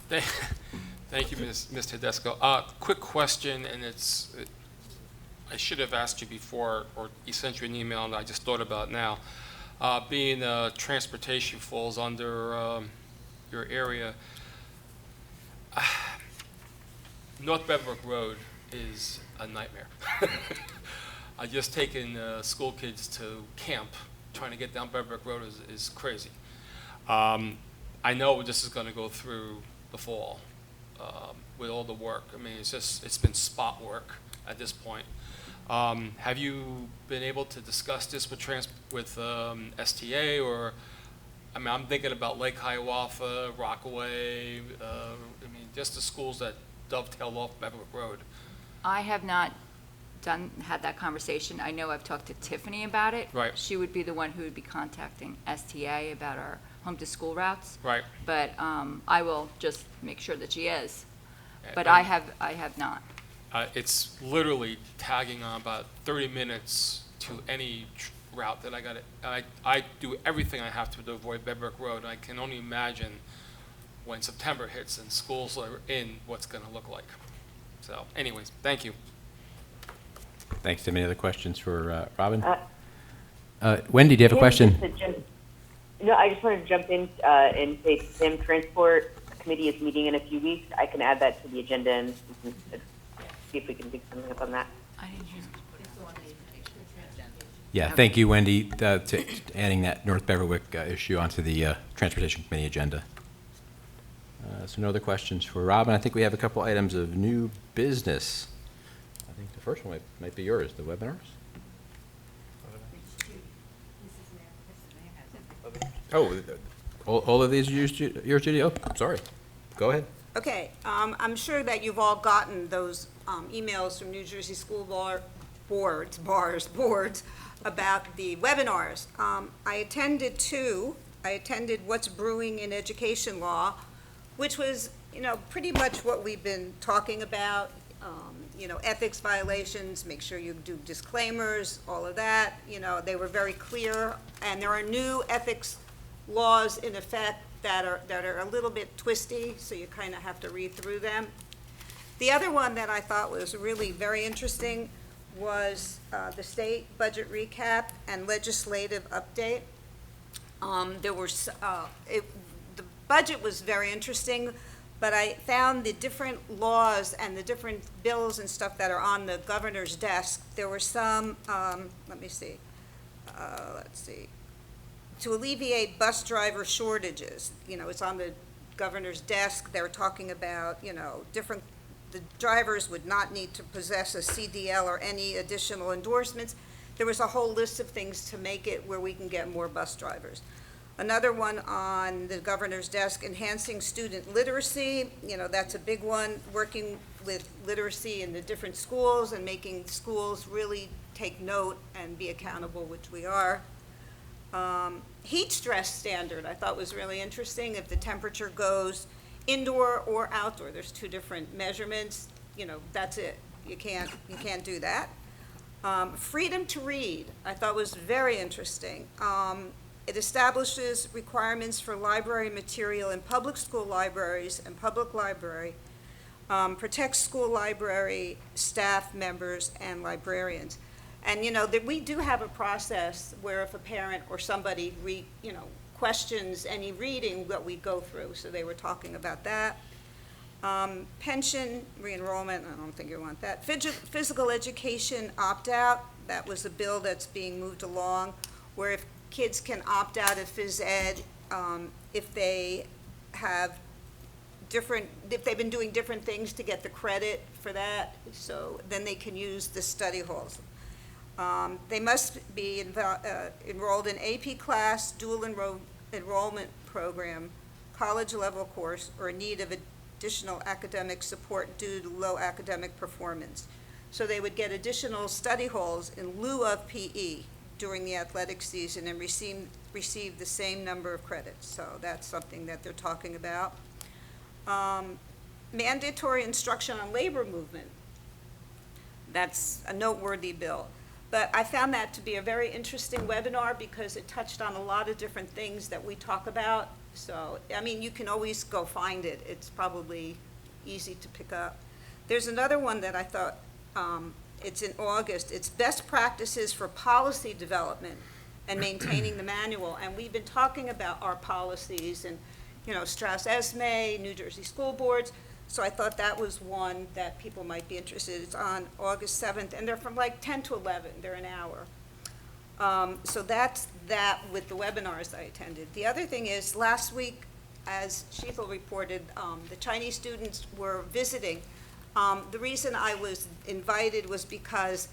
Thank you, Ms. Tedesco. Quick question, and I should have asked you before, or you sent you an email, and I just thought about it now. Being transportation falls under your area, North Bedbrook Road is a nightmare. I just taken school kids to camp. Trying to get down Bedbrook Road is crazy. I know this is going to go through the fall with all the work. I mean, it's been spot work at this point. Have you been able to discuss this with STA, or, I mean, I'm thinking about Lake Hiawatha, Rockaway, I mean, just the schools that dovetail off Bedbrook Road. I have not had that conversation. I know I've talked to Tiffany about it. Right. She would be the one who would be contacting STA about our home-to-school routes. Right. But I will just make sure that she is. But I have not. It's literally tagging on about 30 minutes to any route that I got. I do everything I have to avoid Bedbrook Road. I can only imagine when September hits and schools are in, what's going to look like. So, anyways, thank you. Thanks, Tim. Any other questions for Robin? Wendy, do you have a question? No, I just wanted to jump in and say Tim, Transport Committee is meeting in a few weeks. I can add that to the agenda and we can see if we can do something up on that. I didn't hear. Yeah, thank you, Wendy, to adding that North Beverwick issue onto the Transportation Committee agenda. So no other questions for Robin. I think we have a couple items of new business. I think the first one might be yours, the webinars. Oh, all of these are yours, Judy? Oh, sorry. Go ahead. Okay, I'm sure that you've all gotten those emails from New Jersey school boards about the webinars. I attended two. I attended What's Brewing in Education Law, which was, pretty much what we've been talking about, ethics violations, make sure you do disclaimers, all of that. They were very clear, and there are new ethics laws in effect that are a little bit twisty, so you kind of have to read through them. The other one that I thought was really very interesting was the state budget recap and legislative update. The budget was very interesting, but I found the different laws and the different bills and stuff that are on the governor's desk. There were some, let's see. To alleviate bus driver shortages, it's on the governor's desk. They're talking about, the drivers would not need to possess a CDL or any additional endorsements. There was a whole list of things to make it where we can get more bus drivers. Another one on the governor's desk, enhancing student literacy. That's a big one, working with literacy in the different schools and making schools really take note and be accountable, which we are. Heat stress standard, I thought was really interesting. If the temperature goes indoor or outdoor, there's two different measurements, that's it. You can't do that. Freedom to read, I thought was very interesting. It establishes requirements for library material in public school libraries and public library, protects school library staff members and librarians. And, that we do have a process where if a parent or somebody questions any reading, what we go through. So they were talking about that. Pension, re-enrollment, I don't think you want that. Physical education opt-out, that was a bill that's being moved along, where if kids can opt out of phys ed if they have if they've been doing different things to get the credit for that, so then they can use the study halls. They must be enrolled in AP class, dual enrollment program, college level course, or in need of additional academic support due to low academic performance. So they would get additional study halls in lieu of PE during the athletic season and receive the same number of credits. So that's something that they're talking about. Mandatory instruction on labor movement. That's a noteworthy bill. But I found that to be a very interesting webinar because it touched on a lot of different things that we talk about. So, you can always go find it. It's probably easy to pick up. There's another one that I thought, it's in August. It's best practices for policy development and maintaining the manual. And we've been talking about our policies and, Strauss-Esme, New Jersey school boards. So I thought that was one that people might be interested in. It's on August 7th, and they're from like 10 to 11. They're an hour. So that's that with the webinars I attended. The other thing is, last week, as Sheethel reported, the Chinese students were visiting. The reason I was invited was because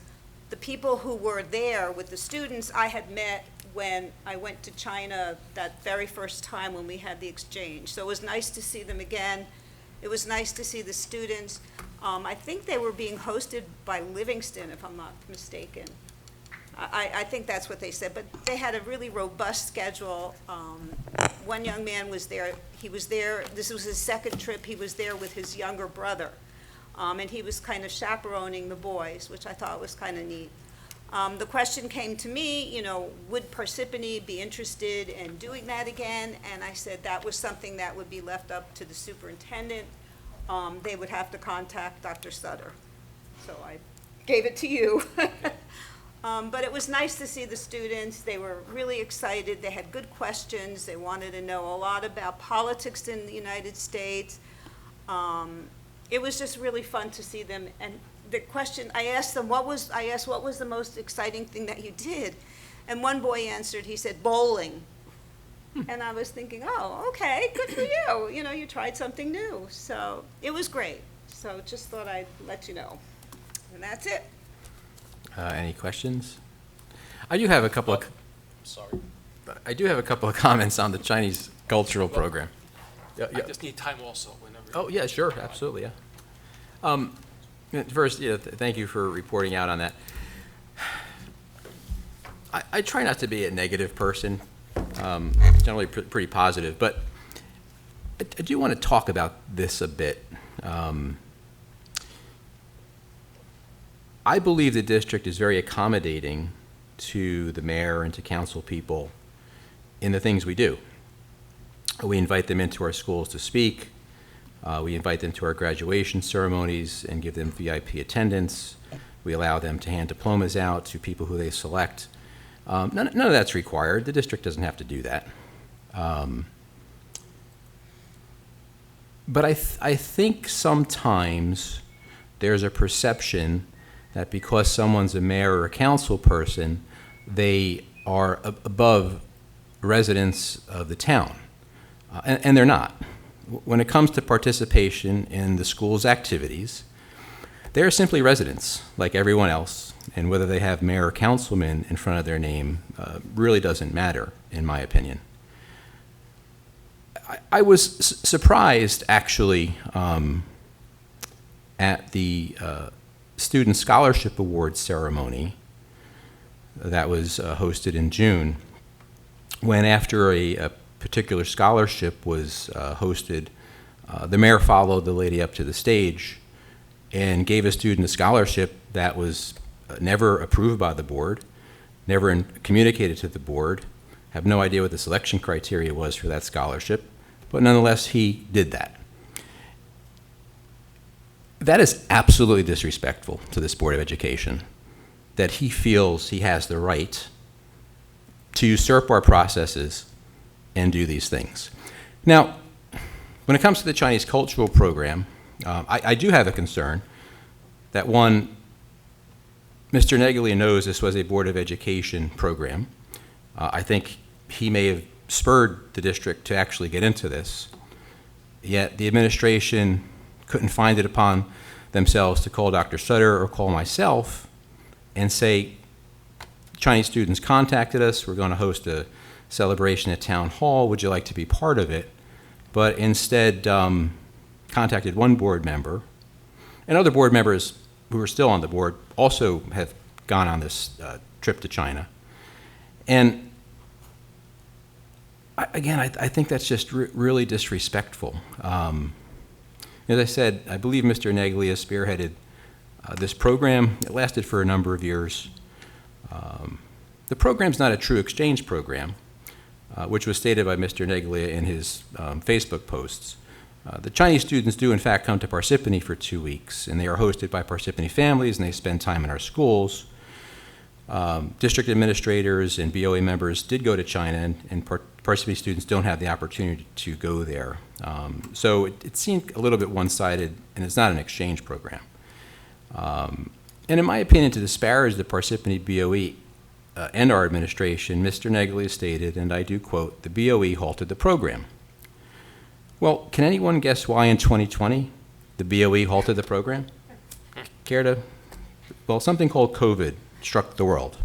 the people who were there with the students I had met when I went to China that very first time when we had the exchange. So it was nice to see them again. It was nice to see the students. I think they were being hosted by Livingston, if I'm not mistaken. I think that's what they said, but they had a really robust schedule. One young man was there. He was there, this was his second trip. He was there with his younger brother, and he was kind of chaperoning the boys, which I thought was kind of neat. The question came to me, would Parsippany be interested in doing that again? And I said that was something that would be left up to the superintendent. They would have to contact Dr. Sutter. So I gave it to you. But it was nice to see the students. They were really excited. They had good questions. They wanted to know a lot about politics in the United States. It was just really fun to see them. And the question, I asked what was the most exciting thing that you did? And one boy answered, he said, bowling. And I was thinking, oh, okay, good for you. You tried something new. So it was great. So just thought I'd let you know. And that's it. Any questions? I do have a couple of. Sorry. I do have a couple of comments on the Chinese cultural program. Yeah, I just need time also whenever. Oh, yeah, sure, absolutely, yeah. First, thank you for reporting out on that. I try not to be a negative person, generally pretty positive, but I do want to talk about this a bit. I believe the district is very accommodating to the mayor and to council people in the things we do. We invite them into our schools to speak. We invite them to our graduation ceremonies and give them VIP attendance. We allow them to hand diplomas out to people who they select. None of that's required. The district doesn't have to do that. But I think sometimes there's a perception that because someone's a mayor or a council person, they are above residents of the town. And they're not. When it comes to participation in the school's activities, they're simply residents like everyone else, and whether they have mayor or councilman in front of their name really doesn't matter, in my opinion. I was surprised, actually, at the Student Scholarship Award ceremony that was hosted in June, when after a particular scholarship was hosted, the mayor followed the lady up to the stage and gave a student a scholarship that was never approved by the board, never communicated to the board, Have no idea what the selection criteria was for that scholarship, but nonetheless, he did that. That is absolutely disrespectful to this Board of Education, that he feels he has the right to usurp our processes and do these things. Now, when it comes to the Chinese cultural program, I do have a concern that, one, Mr. Neglia knows this was a Board of Education program. I think he may have spurred the district to actually get into this, yet the administration couldn't find it upon themselves to call Dr. Sutter or call myself and say, Chinese students contacted us, we're going to host a celebration at Town Hall, would you like to be part of it? But instead contacted one board member, and other board members who are still on the board also have gone on this trip to China. And I think that's just really disrespectful. As I said, I believe Mr. Neglia spearheaded this program. It lasted for a number of years. The program's not a true exchange program, which was stated by Mr. Neglia in his Facebook posts. The Chinese students do, in fact, come to Parsippany for 2 weeks, and they are hosted by Parsippany families, and they spend time in our schools. District administrators and BOA members did go to China, and Parsippany students don't have the opportunity to go there. So it seemed a little bit one-sided, and it's not an exchange program. And in my opinion, to disparage the Parsippany BOE and our administration, Mr. Neglia stated, and I do quote, "The BOE halted the program." Well, can anyone guess why in 2020 the BOE halted the program? Care to? Well, something called COVID struck the world.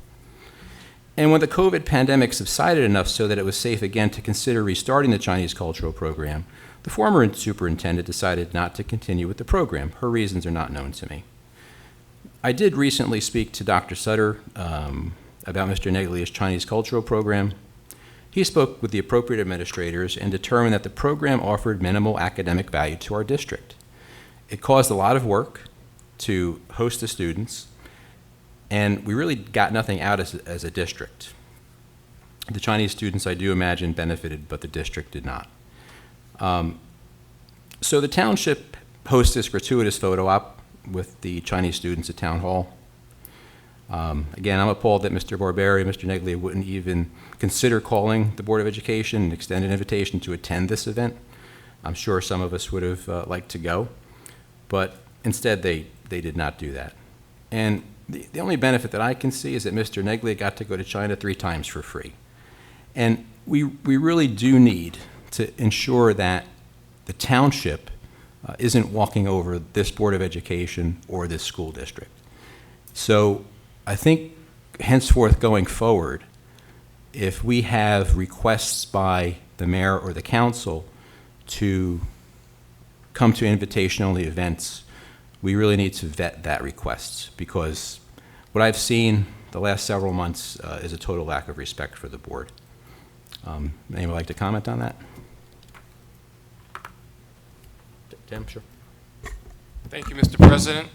And when the COVID pandemic subsided enough so that it was safe again to consider restarting the Chinese cultural program, the former superintendent decided not to continue with the program. Her reasons are not known to me. I did recently speak to Dr. Sutter about Mr. Neglia's Chinese cultural program. He spoke with the appropriate administrators and determined that the program offered minimal academic value to our district. It caused a lot of work to host the students, and we really got nothing out as a district. The Chinese students, I do imagine, benefited, but the district did not. So the township hosts this gratuitous photo op with the Chinese students at Town Hall. Again, I'm appalled that Mr. Barberi and Mr. Neglia wouldn't even consider calling the Board of Education and extend an invitation to attend this event. I'm sure some of us would have liked to go, but instead they did not do that. And the only benefit that I can see is that Mr. Neglia got to go to China 3 times for free. And we really do need to ensure that the township isn't walking over this Board of Education or this school district. So I think henceforth going forward, if we have requests by the mayor or the council to come to invitation-only events, we really need to vet that request, because what I've seen the last several months is a total lack of respect for the board. Anyone like to comment on that? Tim, sure. Thank you, Mr. President.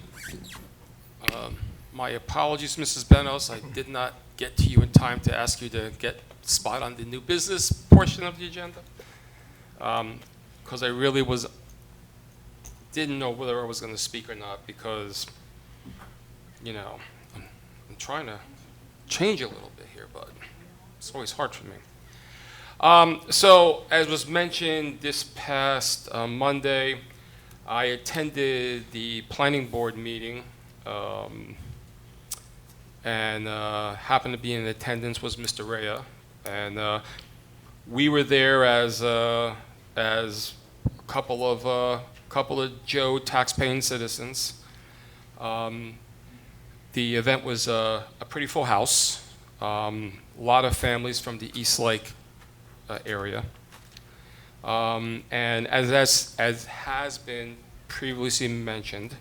My apologies, Mrs. Benos. I did not get to you in time to ask you to get spot on the new business portion of the agenda, because I really didn't know whether I was going to speak or not, because, you know, I'm trying to change a little bit here, but it's always hard for me. So, as was mentioned this past Monday, I attended the planning board meeting, and happened to be in attendance was Mr. Rea, and we were there as a couple of Joe tax-paying citizens. The event was a pretty full house, a lot of families from the East Lake area. And as has been previously mentioned,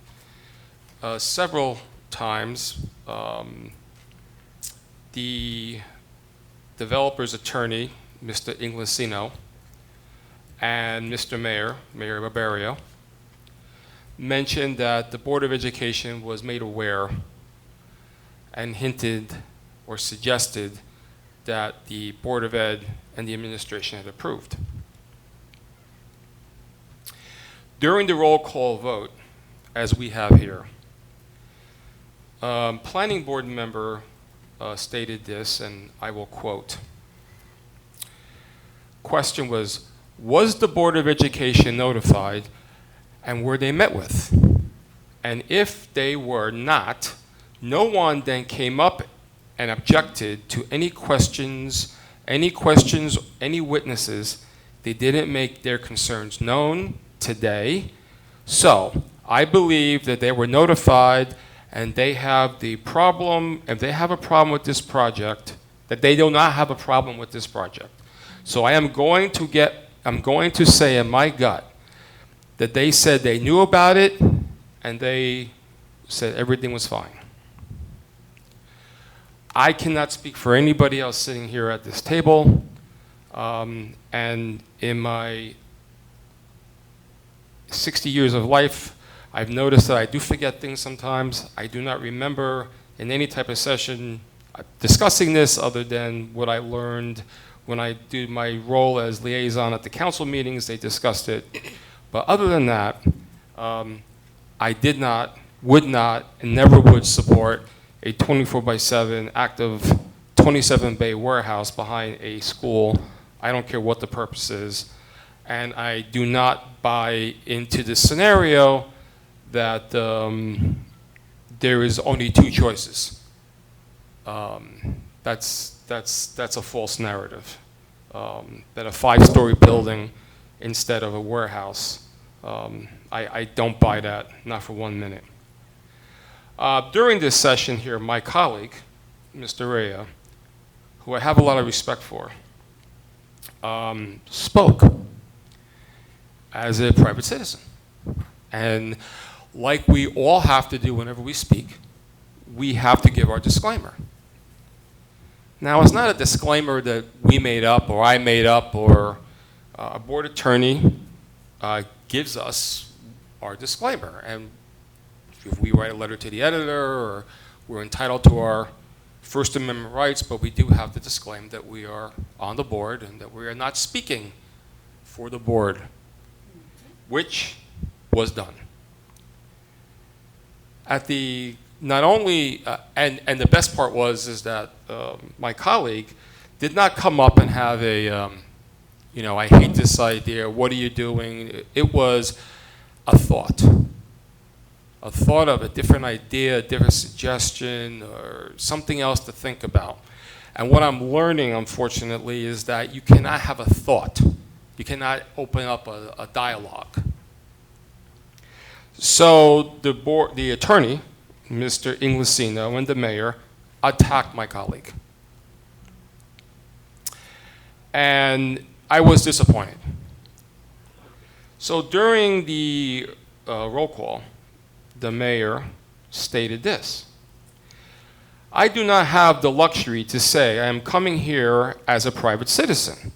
several times, the developer's attorney, Mr. Inglesino, and Mr. Mayor Barbario, mentioned that the Board of Education was made aware and hinted or suggested that the Board of Ed and the administration had approved. During the roll call vote, as we have here, planning board member stated this, and I will quote. Question was the Board of Education notified, and were they met with? And if they were not, no one then came up and objected to any questions, any witnesses. They didn't make their concerns known today. So I believe that they were notified, and they have the problem, if they have a problem with this project, that they do not have a problem with this project. So I'm going to say in my gut that they said they knew about it, and they said everything was fine. I cannot speak for anybody else sitting here at this table, and in my 60 years of life, I've noticed that I do forget things sometimes. I do not remember in any type of session discussing this other than what I learned when I did my role as liaison at the council meetings. They discussed it. But other than that, I did not, would not, and never would support a 24/7 active 27-bay warehouse behind a school. I don't care what the purpose is. And I do not buy into the scenario that there is only two choices. That's a false narrative. That a 5-story building instead of a warehouse, I don't buy that, not for 1 minute. During this session here, my colleague, Mr. Rea, who I have a lot of respect for, spoke as a private citizen. And like we all have to do whenever we speak, we have to give our disclaimer. Now, it's not a disclaimer that we made up or I made up or a board attorney gives us our disclaimer. And if we write a letter to the editor, or we're entitled to our First Amendment rights, but we do have to disclaim that we are on the board and that we are not speaking for the board, which was done. At the, not only, and the best part is that my colleague did not come up and have a, you know, I hate this idea, what are you doing? It was a thought of a different idea, a different suggestion, or something else to think about. And what I'm learning, unfortunately, is that you cannot have a thought. You cannot open up a dialogue. So the attorney, Mr. Inglesino, and the mayor attacked my colleague. And I was disappointed. So during the roll call, the mayor stated this: I do not have the luxury to say I am coming here as a private citizen.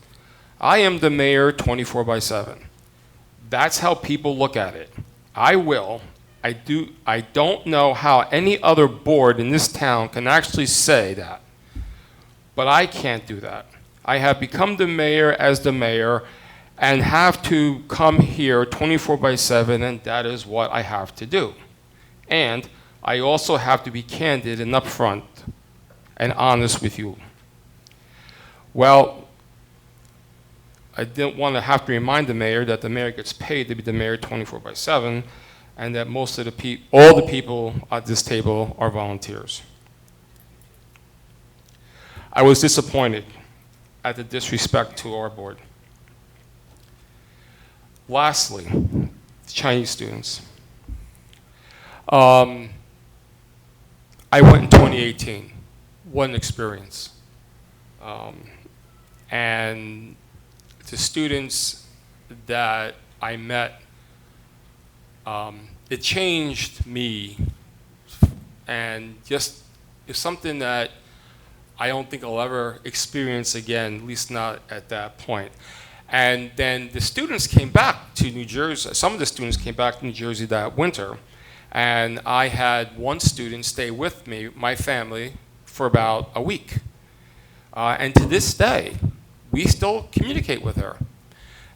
I am the mayor 24/7. That's how people look at it. I don't know how any other board in this town can actually say that, but I can't do that. I have become the mayor as the mayor and have to come here 24/7, and that is what I have to do. And I also have to be candid and upfront and honest with you. Well, I didn't want to have to remind the mayor that the mayor gets paid to be the mayor 24/7, and that most of all the people at this table are volunteers. I was disappointed at the disrespect to our board. Lastly, Chinese students. I went in 2018. What an experience. And the students that I met, it changed me, and just it's something that I don't think I'll ever experience again, at least not at that point. And then the students came back to New Jersey. Some of the students came back to New Jersey that winter, and I had one student stay with me, my family, for about a week. And to this day, we still communicate with her.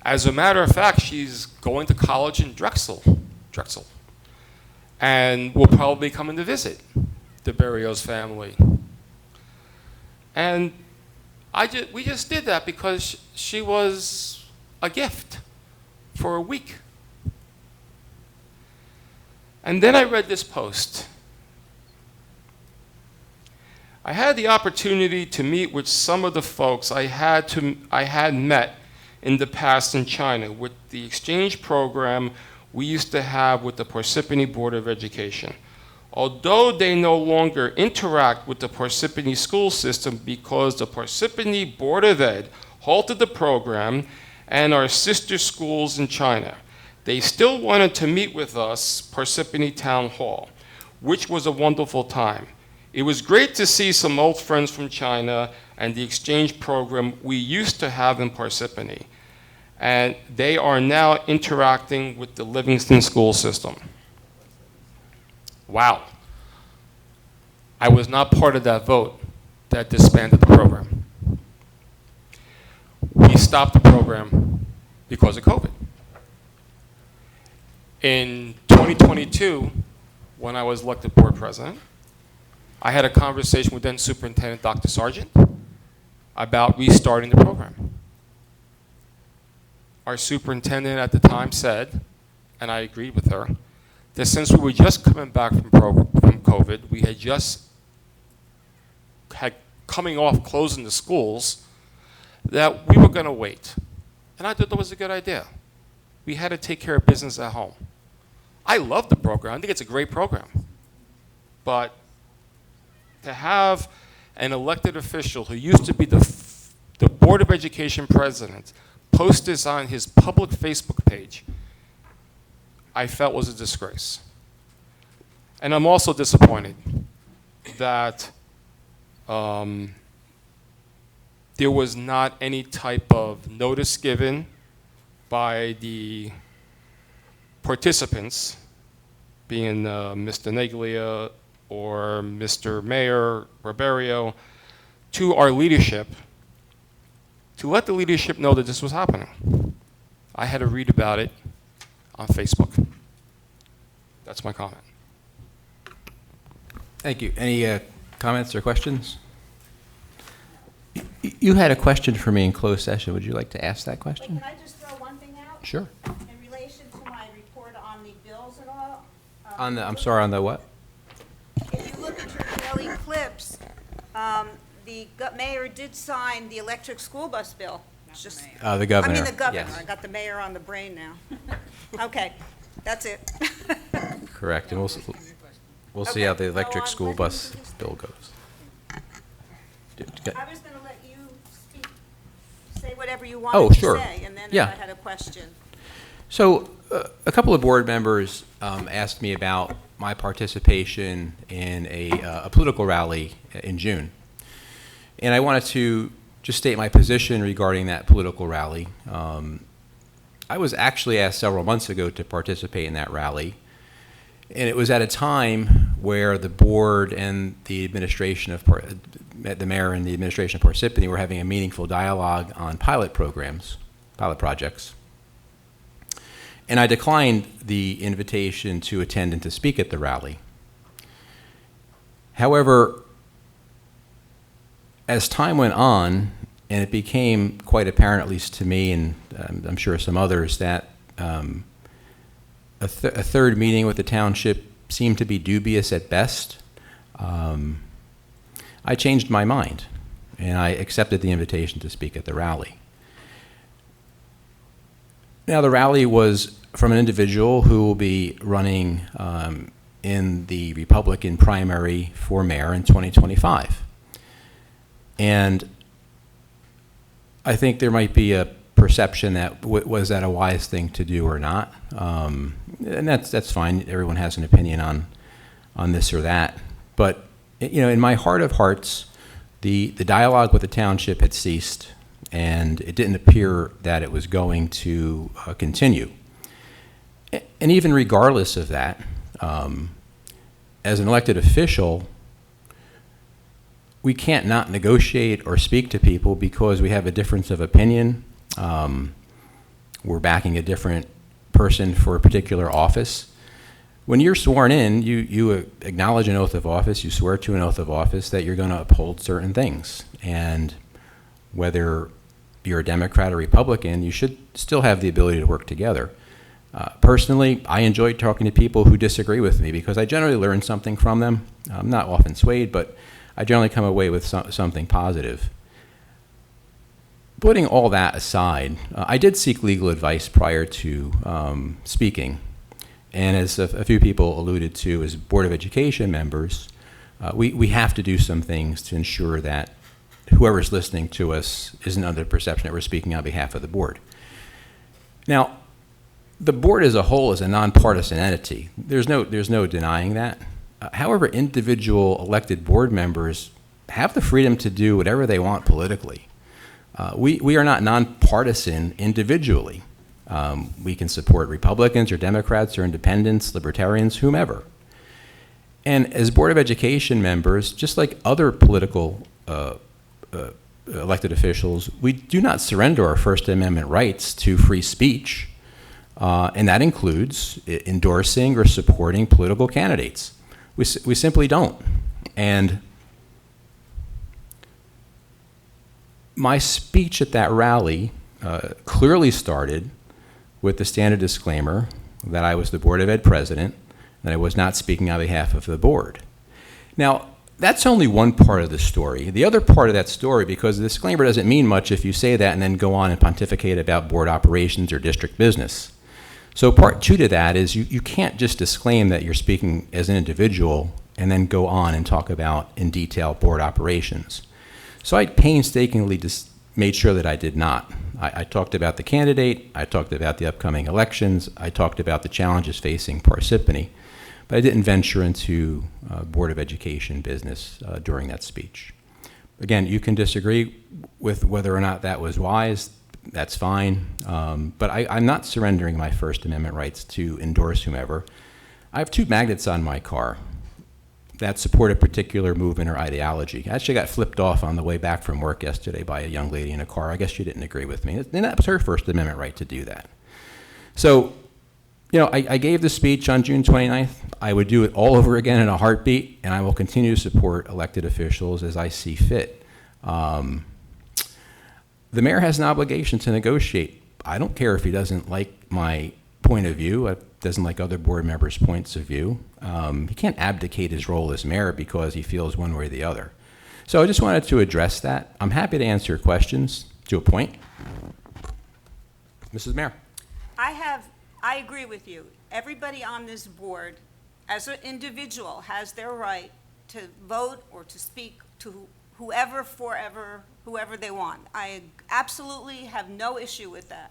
As a matter of fact, she's going to college in Drexel, and will probably be coming to visit the Berrios family. And we just did that because she was a gift for a week. And then I read this post. I had the opportunity to meet with some of the folks I had met in the past in China with the exchange program we used to have with the Parsippany Board of Education. Although they no longer interact with the Parsippany school system because the Parsippany Board of Ed halted the program and our sister schools in China, they still wanted to meet with us, Parsippany Town Hall, which was a wonderful time. It was great to see some old friends from China and the exchange program we used to have in Parsippany. And they are now interacting with the Livingston school system. Wow. I was not part of that vote that disbanded the program. We stopped the program because of COVID. In 2022, when I was elected board president, I had a conversation with then Superintendent Dr. Sargent about restarting the program. Our superintendent at the time said, and I agreed with her, that since we were just coming back from COVID, we had just coming off closing the schools, that we were going to wait. And I thought that was a good idea. We had to take care of business at home. I love the program. I think it's a great program. But to have an elected official who used to be the Board of Education president post this on his public Facebook page, I felt was a disgrace. And I'm also disappointed that there was not any type of notice given by the participants, being Mr. Neglia or Mr. Mayor Barbario, to our leadership to let the leadership know that this was happening. I had to read about it on Facebook. That's my comment. Thank you. Any comments or questions? You had a question for me in closed session. Would you like to ask that Wait, question? can I just throw one thing out? Sure. In relation to my report on the bills and all? On the, I'm sorry, on the what? If you look at your daily clips, the mayor did sign the electric school bus bill. It's just, The governor. I mean, the governor. Yes. I got the mayor on the brain now. Okay, that's it. Correct. And we'll see Okay, how the go electric on. school Let bus me- bill goes. I was going to let you speak, say whatever you Oh, wanted to sure. say, and then if Yeah. I had a question. So a couple of board members asked me about my participation in a political rally in June. And I wanted to just state my position regarding that political rally. I was actually asked several months ago to participate in that rally. And it was at a time where the board and the administration of, the mayor and the administration of Parsippany were having a meaningful dialogue on pilot programs, pilot projects. And I declined the invitation to attend and to speak at the rally. However, as time went on, and it became quite apparent, at least to me and I'm sure some others, that a third meeting with the township seemed to be dubious at best. I changed my mind, and I accepted the invitation to speak at the rally. Now, the rally was from an individual who will be running in the Republican primary for mayor in 2025. And I think there might be a perception that was that a wise thing to do or not, and that's fine. Everyone has an opinion on this or that. But you know, in my heart of hearts, the dialogue with the township had ceased, and it didn't appear that it was going to continue. And even regardless of that, as an elected official, we can't not negotiate or speak to people because we have a difference of opinion. We're backing a different person for a particular office. When you're sworn in, you acknowledge an oath of office, you swear to an oath of office that you're going to uphold certain things. And whether you're a Democrat or Republican, you should still have the ability to work together. Personally, I enjoy talking to people who disagree with me because I generally learn something from them. I'm not often swayed, but I generally come away with something positive. Putting all that aside, I did seek legal advice prior to speaking. And as a few people alluded to, as Board of Education members, we have to do some things to ensure that whoever's listening to us isn't under the perception that we're speaking on behalf of the board. Now, the board as a whole is a nonpartisan entity. There's no denying that. However, individual elected board members have the freedom to do whatever they want politically. We are not nonpartisan individually. We can support Republicans or Democrats or independents, libertarians, whomever. And as Board of Education members, just like other political elected officials, we do not surrender our First Amendment rights to free speech, and that includes endorsing or supporting political candidates. We simply don't. And my speech at that rally clearly started with the standard disclaimer that I was the Board of Ed president, that I was not speaking on behalf of the board. Now, that's only one part of the story. The other part of that story, because the disclaimer doesn't mean much if you say that and then go on and pontificate about board operations or district business. So part two to that is you can't just disclaim that you're speaking as an individual and then go on and talk about in detail board operations. So I painstakingly made sure that I did not. I talked about the candidate, I talked about the upcoming elections, I talked about the challenges facing Parsippany, but I didn't venture into Board of Education business during that speech. Again, you can disagree with whether or not that was wise, that's fine, but I'm not surrendering my First Amendment rights to endorse whomever. I have two magnets on my car that support a particular movement or ideology. I actually got flipped off on the way back from work yesterday by a young lady in a car. I guess she didn't agree with me. And that was her First Amendment right to do that. So, I gave the speech on June 29th. I would do it all over again in a heartbeat, and I will continue to support elected officials as I see fit. The mayor has an obligation to negotiate. I don't care if he doesn't like my point of view, doesn't like other board members' points of view. He can't abdicate his role as mayor because he feels one way or the other. So I just wanted to address that. I'm happy to answer questions to a point. Mrs. Mayor. I agree with you. Everybody on this board, as an individual, has their right to vote or to speak to whoever they want. I absolutely have no issue with that.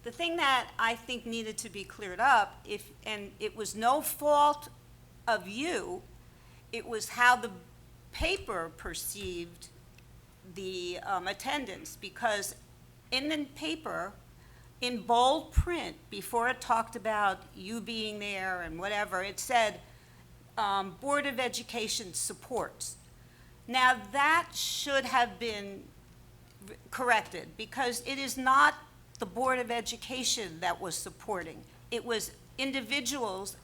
The thing that I think needed to be cleared up, and it was no fault of you, it was how the paper perceived the attendance, because in the paper, in bold print, before it talked about you being there and whatever, it said, Board of Education supports. Now, that should have been corrected, because it is not the Board of Education that was supporting. It was individuals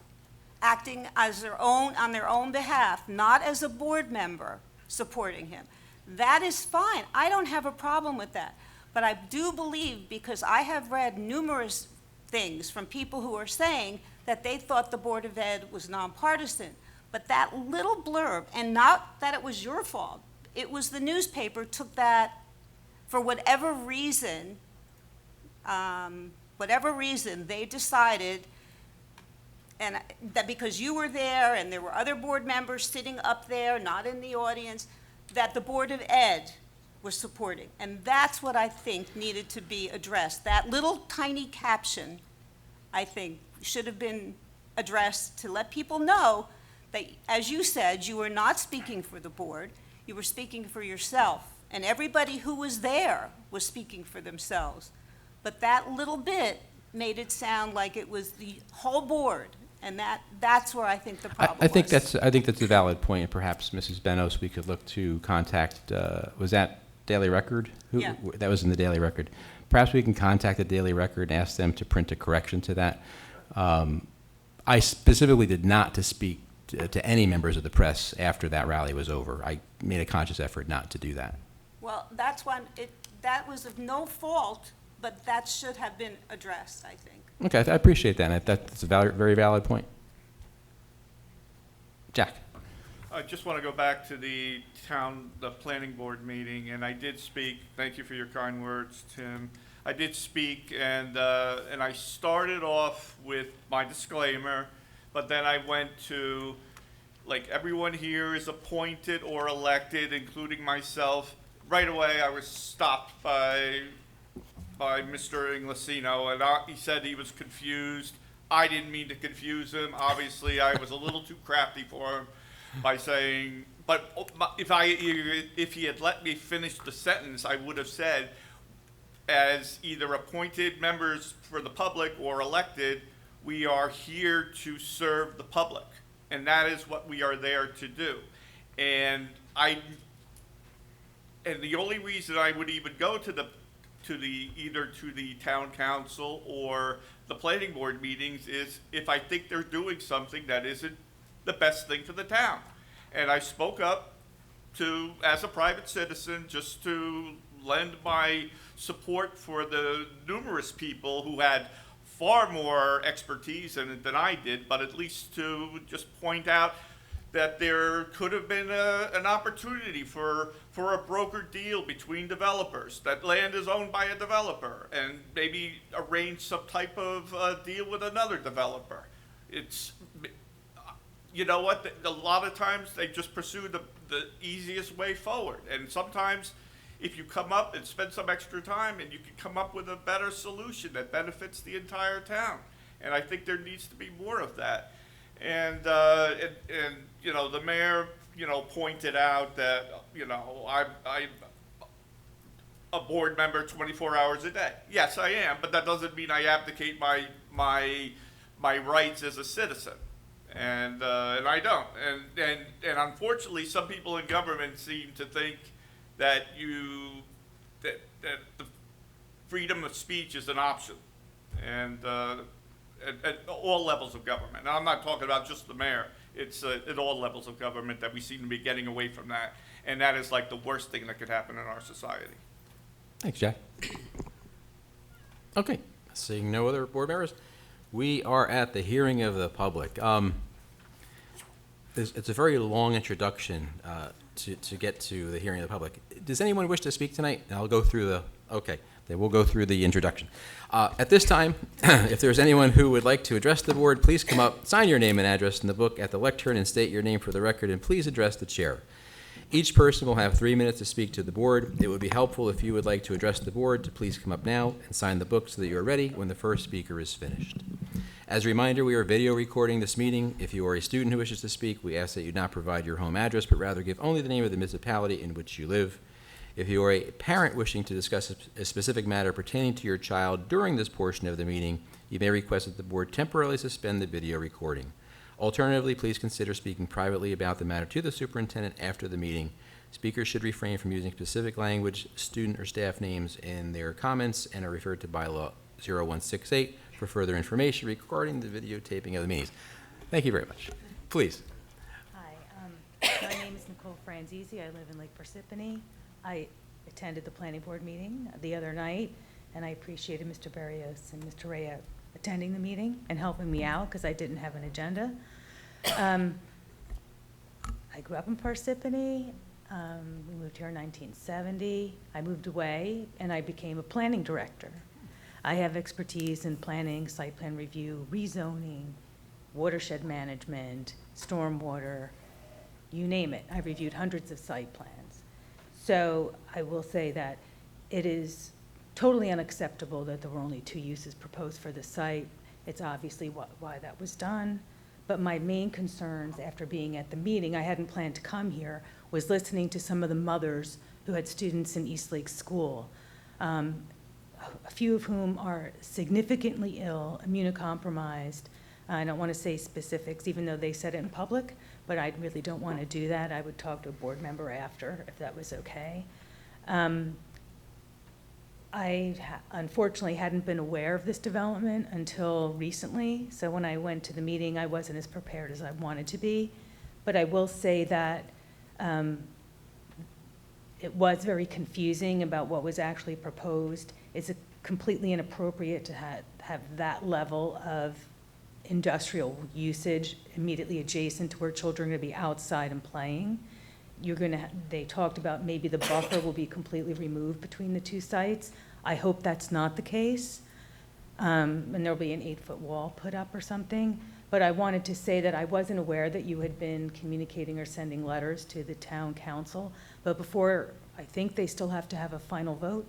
acting as on their own behalf, not as a board member supporting him. That is fine. I don't have a problem with that. But I do believe, because I have read numerous things from people who are saying that they thought the Board of Ed was nonpartisan. But that little blurb, and not that it was your fault, it was the newspaper took that for whatever reason they decided, and that because you were there and there were other board members sitting up there, not in the audience, that the Board of Ed was supporting. And that's what I think needed to be addressed. That little tiny caption, I think, should have been addressed to let people know that, as you said, you were not speaking for the board, you were speaking for yourself. And everybody who was there was speaking for themselves. But that little bit made it sound like it was the whole board, And that's where I think the problem was. I think that's a valid point, and perhaps Mrs. Benos, we could look to contact, was that Daily Record? Yeah. That was in the Daily Record. Perhaps we can contact the Daily Record and ask them to print a correction to that. I specifically did not to speak to any members of the press after that rally was over. I made a conscious effort not to do that. Well, that's that was of no fault, but that should have been addressed, I think. Okay, I appreciate that. That's a very valid point. Jack. I just want to go back to the planning board meeting, and I did speak. Thank you for your kind words, Tim. I did speak, and I started off with my disclaimer, but then I went to, like, everyone here is appointed or elected, including myself. Right away, I was stopped by Mr. Inglesino, and he said he was confused. I didn't mean to confuse him. Obviously, I was a little too crafty for him by saying, but if he had let me finish the sentence, I would have said, as either appointed members for the public or elected, we are here to serve the public, and that is what we are there to do. And the only reason I would even go to either the town council or the planning board meetings is if I think they're doing something that isn't the best thing for the town. And I spoke up as a private citizen, just to lend my support for the numerous people who had far more expertise in it than I did, but at least to just point out that there could have been an opportunity for a broker deal between developers, that land is owned by a developer, and maybe arrange some type of deal with another developer. It's, you know what, a lot of times they just pursue the easiest way forward, and sometimes if you come up and spend some extra time, and you can come up with a better solution that benefits the entire town. And I think there needs to be more of that. And you know, the mayor, you know, pointed out that, you know, I'm a board member 24 hours a day. Yes, I am, but that doesn't mean I abdicate my rights as a citizen. And I don't. And unfortunately, some people in government seem to think that that the freedom of speech is an option, and at all levels of government. Now, I'm not talking about just the mayor. It's at all levels of government that we seem to be getting away from that, and that is like the worst thing that could happen in our society. Thanks, Jack. Okay, seeing no other board members, we are at the hearing of the public. It's a very long introduction to get to the hearing of the public. Does anyone wish to speak tonight? I'll go through okay, then we'll go through the introduction. At this time, if there's anyone who would like to address the board, please come up, sign your name and address in the book at the lectern, and state your name for the record, and please address the chair. Each person will have 3 minutes to speak to the board. It would be helpful if you would like to address the board to please come up now and sign the book so that you are ready when the first speaker is finished. As a reminder, we are video recording this meeting. If you are a student who wishes to speak, we ask that you not provide your home address, but rather give only the name of the municipality in which you live. If you are a parent wishing to discuss a specific matter pertaining to your child during this portion of the meeting, you may request that the board temporarily suspend the video recording. Alternatively, please consider speaking privately about the matter to the superintendent after the meeting. Speakers should refrain from using specific language, student or staff names in their comments, and are referred to bylaw 0168 for further information regarding the videotaping of the meetings. Thank you very much. Please. Hi, my name is Nicole Franzese. I live in Lake Parsippany. I attended the planning board meeting the other night, and I appreciated Mr. Barrios and Mr. Rhea attending the meeting and helping me out because I didn't have an agenda. I grew up in Parsippany. We moved here in 1970. I moved away, and I became a planning director. I have expertise in planning, site plan review, rezoning, watershed management, stormwater, you name it. I reviewed hundreds of site plans. So I will say that it is totally unacceptable that there were only 2 uses proposed for the site. It's obviously why that was done. But my main concerns after being at the meeting, I hadn't planned to come here, was listening to some of the mothers who had students in Eastlake School. A few of whom are significantly ill, immunocompromised, I don't want to say specifics, even though they said it in public, but I really don't want to do that. I would talk to a board member after, if that was okay. Unfortunately hadn't been aware of this development until recently, so when I went to the meeting, I wasn't as prepared as I wanted to be. But I will say that it was very confusing about what was actually proposed. It's completely inappropriate to have that level of industrial usage immediately adjacent to where children are going to be outside and playing. They talked about maybe the buffer will be completely removed between the two sites. I hope that's not the case. And there'll be an 8-foot wall put up or something. But I wanted to say that I wasn't aware that you had been communicating or sending letters to the town council. But before, I think they still have to have a final vote.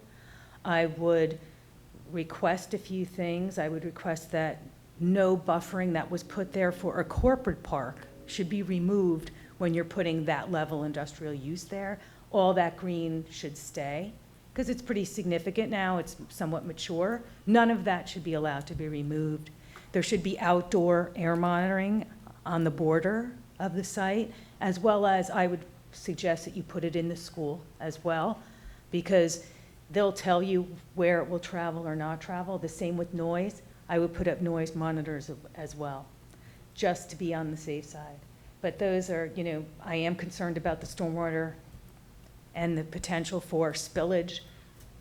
I would request a few things. I would request that no buffering that was put there for a corporate park should be removed when you're putting that level industrial use there. All that green should stay, because it's pretty significant now, it's somewhat mature. None of that should be allowed to be removed. There should be outdoor air monitoring on the border of the site, as well as I would suggest that you put it in the school as well, because they'll tell you where it will travel or not travel. The same with noise. I would put up noise monitors as well, just to be on the safe side. But those are, I am concerned about the stormwater and the potential for spillage.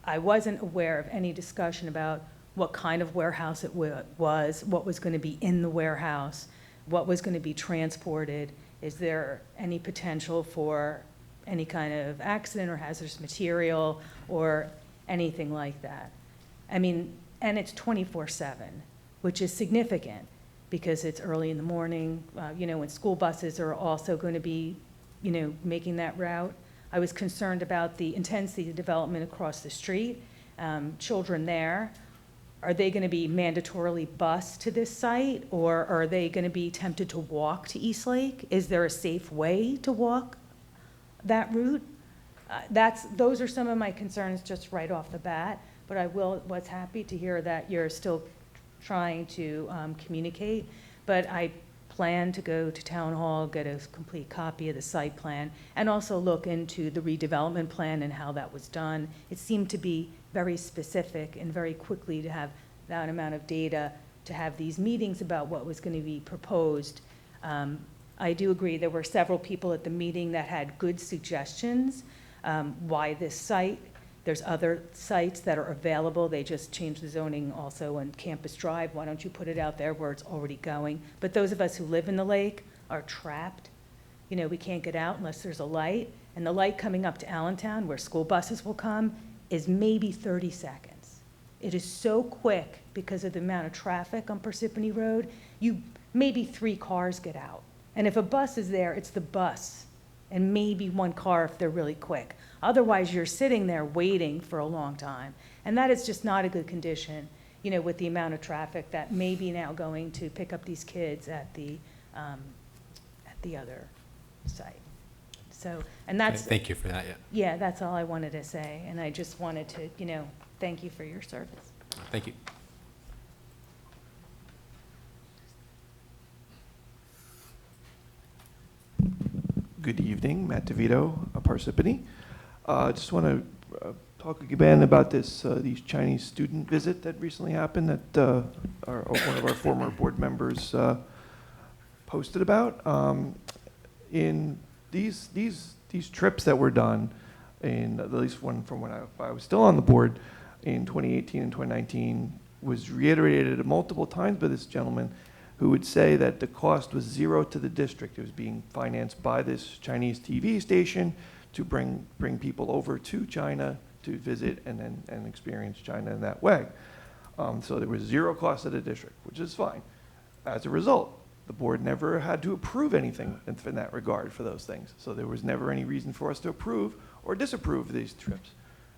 I wasn't aware of any discussion about what kind of warehouse it was, what was going to be in the warehouse, what was going to be transported. Is there any potential for any kind of accident or hazardous material or anything like that? I mean, and it's 24/7, which is significant because it's early in the morning, when school buses are also going to be, making that route. I was concerned about the intensity of development across the street, children there. Are they going to be mandatorily bused to this site, or are they going to be tempted to walk to Eastlake? Is there a safe way to walk that route? Those are some of my concerns just right off the bat, but I was happy to hear that you're still trying to communicate. But I plan to go to Town Hall, get a complete copy of the site plan, and also look into the redevelopment plan and how that was done. It seemed to be very specific and very quickly to have that amount of data to have these meetings about what was going to be proposed. I do agree there were several people at the meeting that had good suggestions why this site. There's other sites that are available. They just changed the zoning also on Campus Drive. Why don't you put it out there where it's already going? But those of us who live in the lake are trapped. We can't get out unless there's a light. And the light coming up to Allentown, where school buses will come, is maybe 30 seconds. It is so quick because of the amount of traffic on Parsippany Road. Maybe 3 cars get out. And if a bus is there, it's the bus and maybe 1 car if they're really quick. Otherwise, you're sitting there waiting for a long time. And that is just not a good condition, with the amount of traffic that may be now going to pick up these kids at the other site. So, and that's. Thank you for that, Yeah, that's all I wanted to say. And I just wanted to, thank you for your service. Thank you. Good evening, Matt DeVito, Parsippany. Just want to talk again about these Chinese student visit that recently happened that one of our former board members posted about. In these trips that were done, in at least one from when I was still on the board in 2018 and 2019, was reiterated multiple times by this gentleman, who would say that the cost was zero to the district. It was being financed by this Chinese TV station to bring people over to China to visit and experience China in that way. So there was zero cost to the district, which is fine. As a result, the board never had to approve anything in that regard for those things. So there was never any reason for us to approve or disapprove these trips.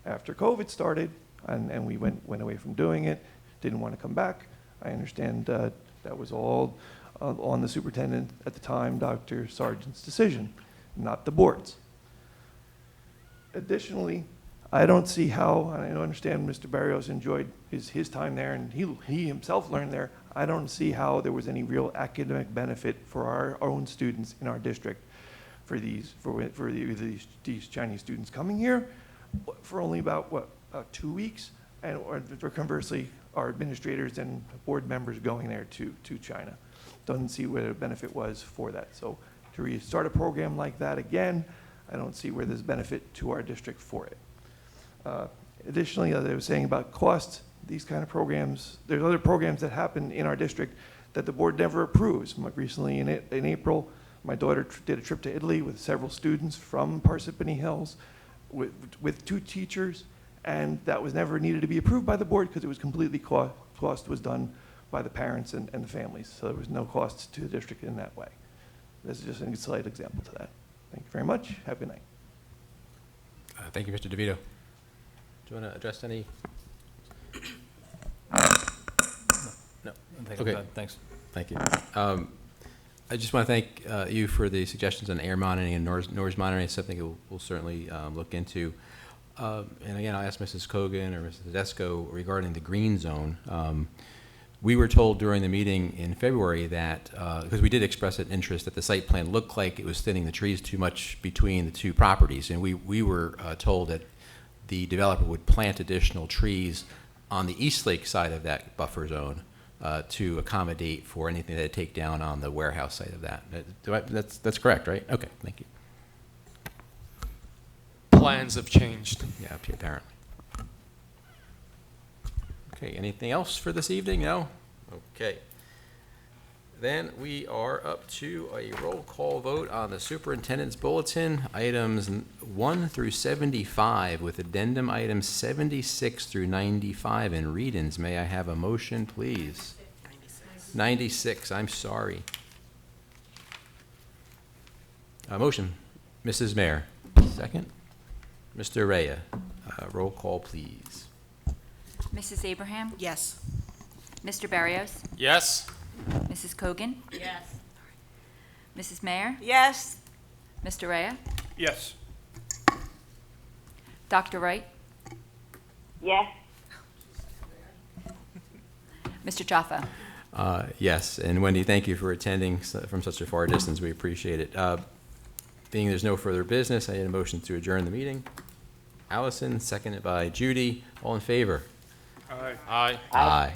After COVID started and we went away from doing it, didn't want to come back, I understand that was all on the superintendent at the time, Dr. Sargent's decision, not the board's. Additionally, I don't see how, and I understand Mr. Barrios enjoyed his time there, and he himself learned there. I don't see how there was any real academic benefit for our own students in our district for these Chinese students coming here for only about 2 weeks, or conversely, our administrators and board members going there to China. Doesn't see where the benefit was for that. So to restart a program like that again, I don't see where there's benefit to our district for it. Additionally, as I was saying about cost, these kind of programs, there's other programs that happen in our district that the board never approves. Like recently in April, my daughter did a trip to Italy with several students from Parsippany Hills with 2 teachers, and that was never needed to be approved by the board because it was completely cost was done by the parents and the families. So there was no cost to the district in that way. This is just a slight example to that. Thank you very much. Have a good night. Thank you, Mr. DeVito. Do you want to address any? No, I think I'm Okay. done. Thanks. Thank you. I just want to thank you for the suggestions on air monitoring and noise monitoring. It's something we'll certainly look into. And again, I'll ask Mrs. Kogan or Mrs. Tedesco regarding the green zone. We were told during the meeting in February that, because we did express an interest, that the site plan looked like it was thinning the trees too much between the 2 properties. And we were told that the developer would plant additional trees on the East Lake side of that buffer zone to accommodate for anything that would take down on the warehouse side of that. That's correct, right? Okay, thank you. Plans have changed. Yeah, apparently. Okay, anything else for this evening? No? Okay. Then we are up to a roll call vote on the superintendent's bulletin, items 1 through 75, with addendum items 76 through 95 and read-ins. May I have a motion, please? 96, I'm sorry. A motion. Mrs. Mayor. Second. Mr. Rhea. Roll call, please. Mrs. Abraham? Yes. Mr. Barrios? Yes? Mrs. Kogan? Yes. Mrs. Mayer? Yes, Mr. Rhea? Yes. Dr. Wright? Yes. Mr. Choffo? Yes, and Wendy, thank you for attending from such a far distance. We appreciate it. Being there's no further business, I need a motion to adjourn the meeting. Allison, seconded by Judy. All in favor? Aye. Aye. Aye.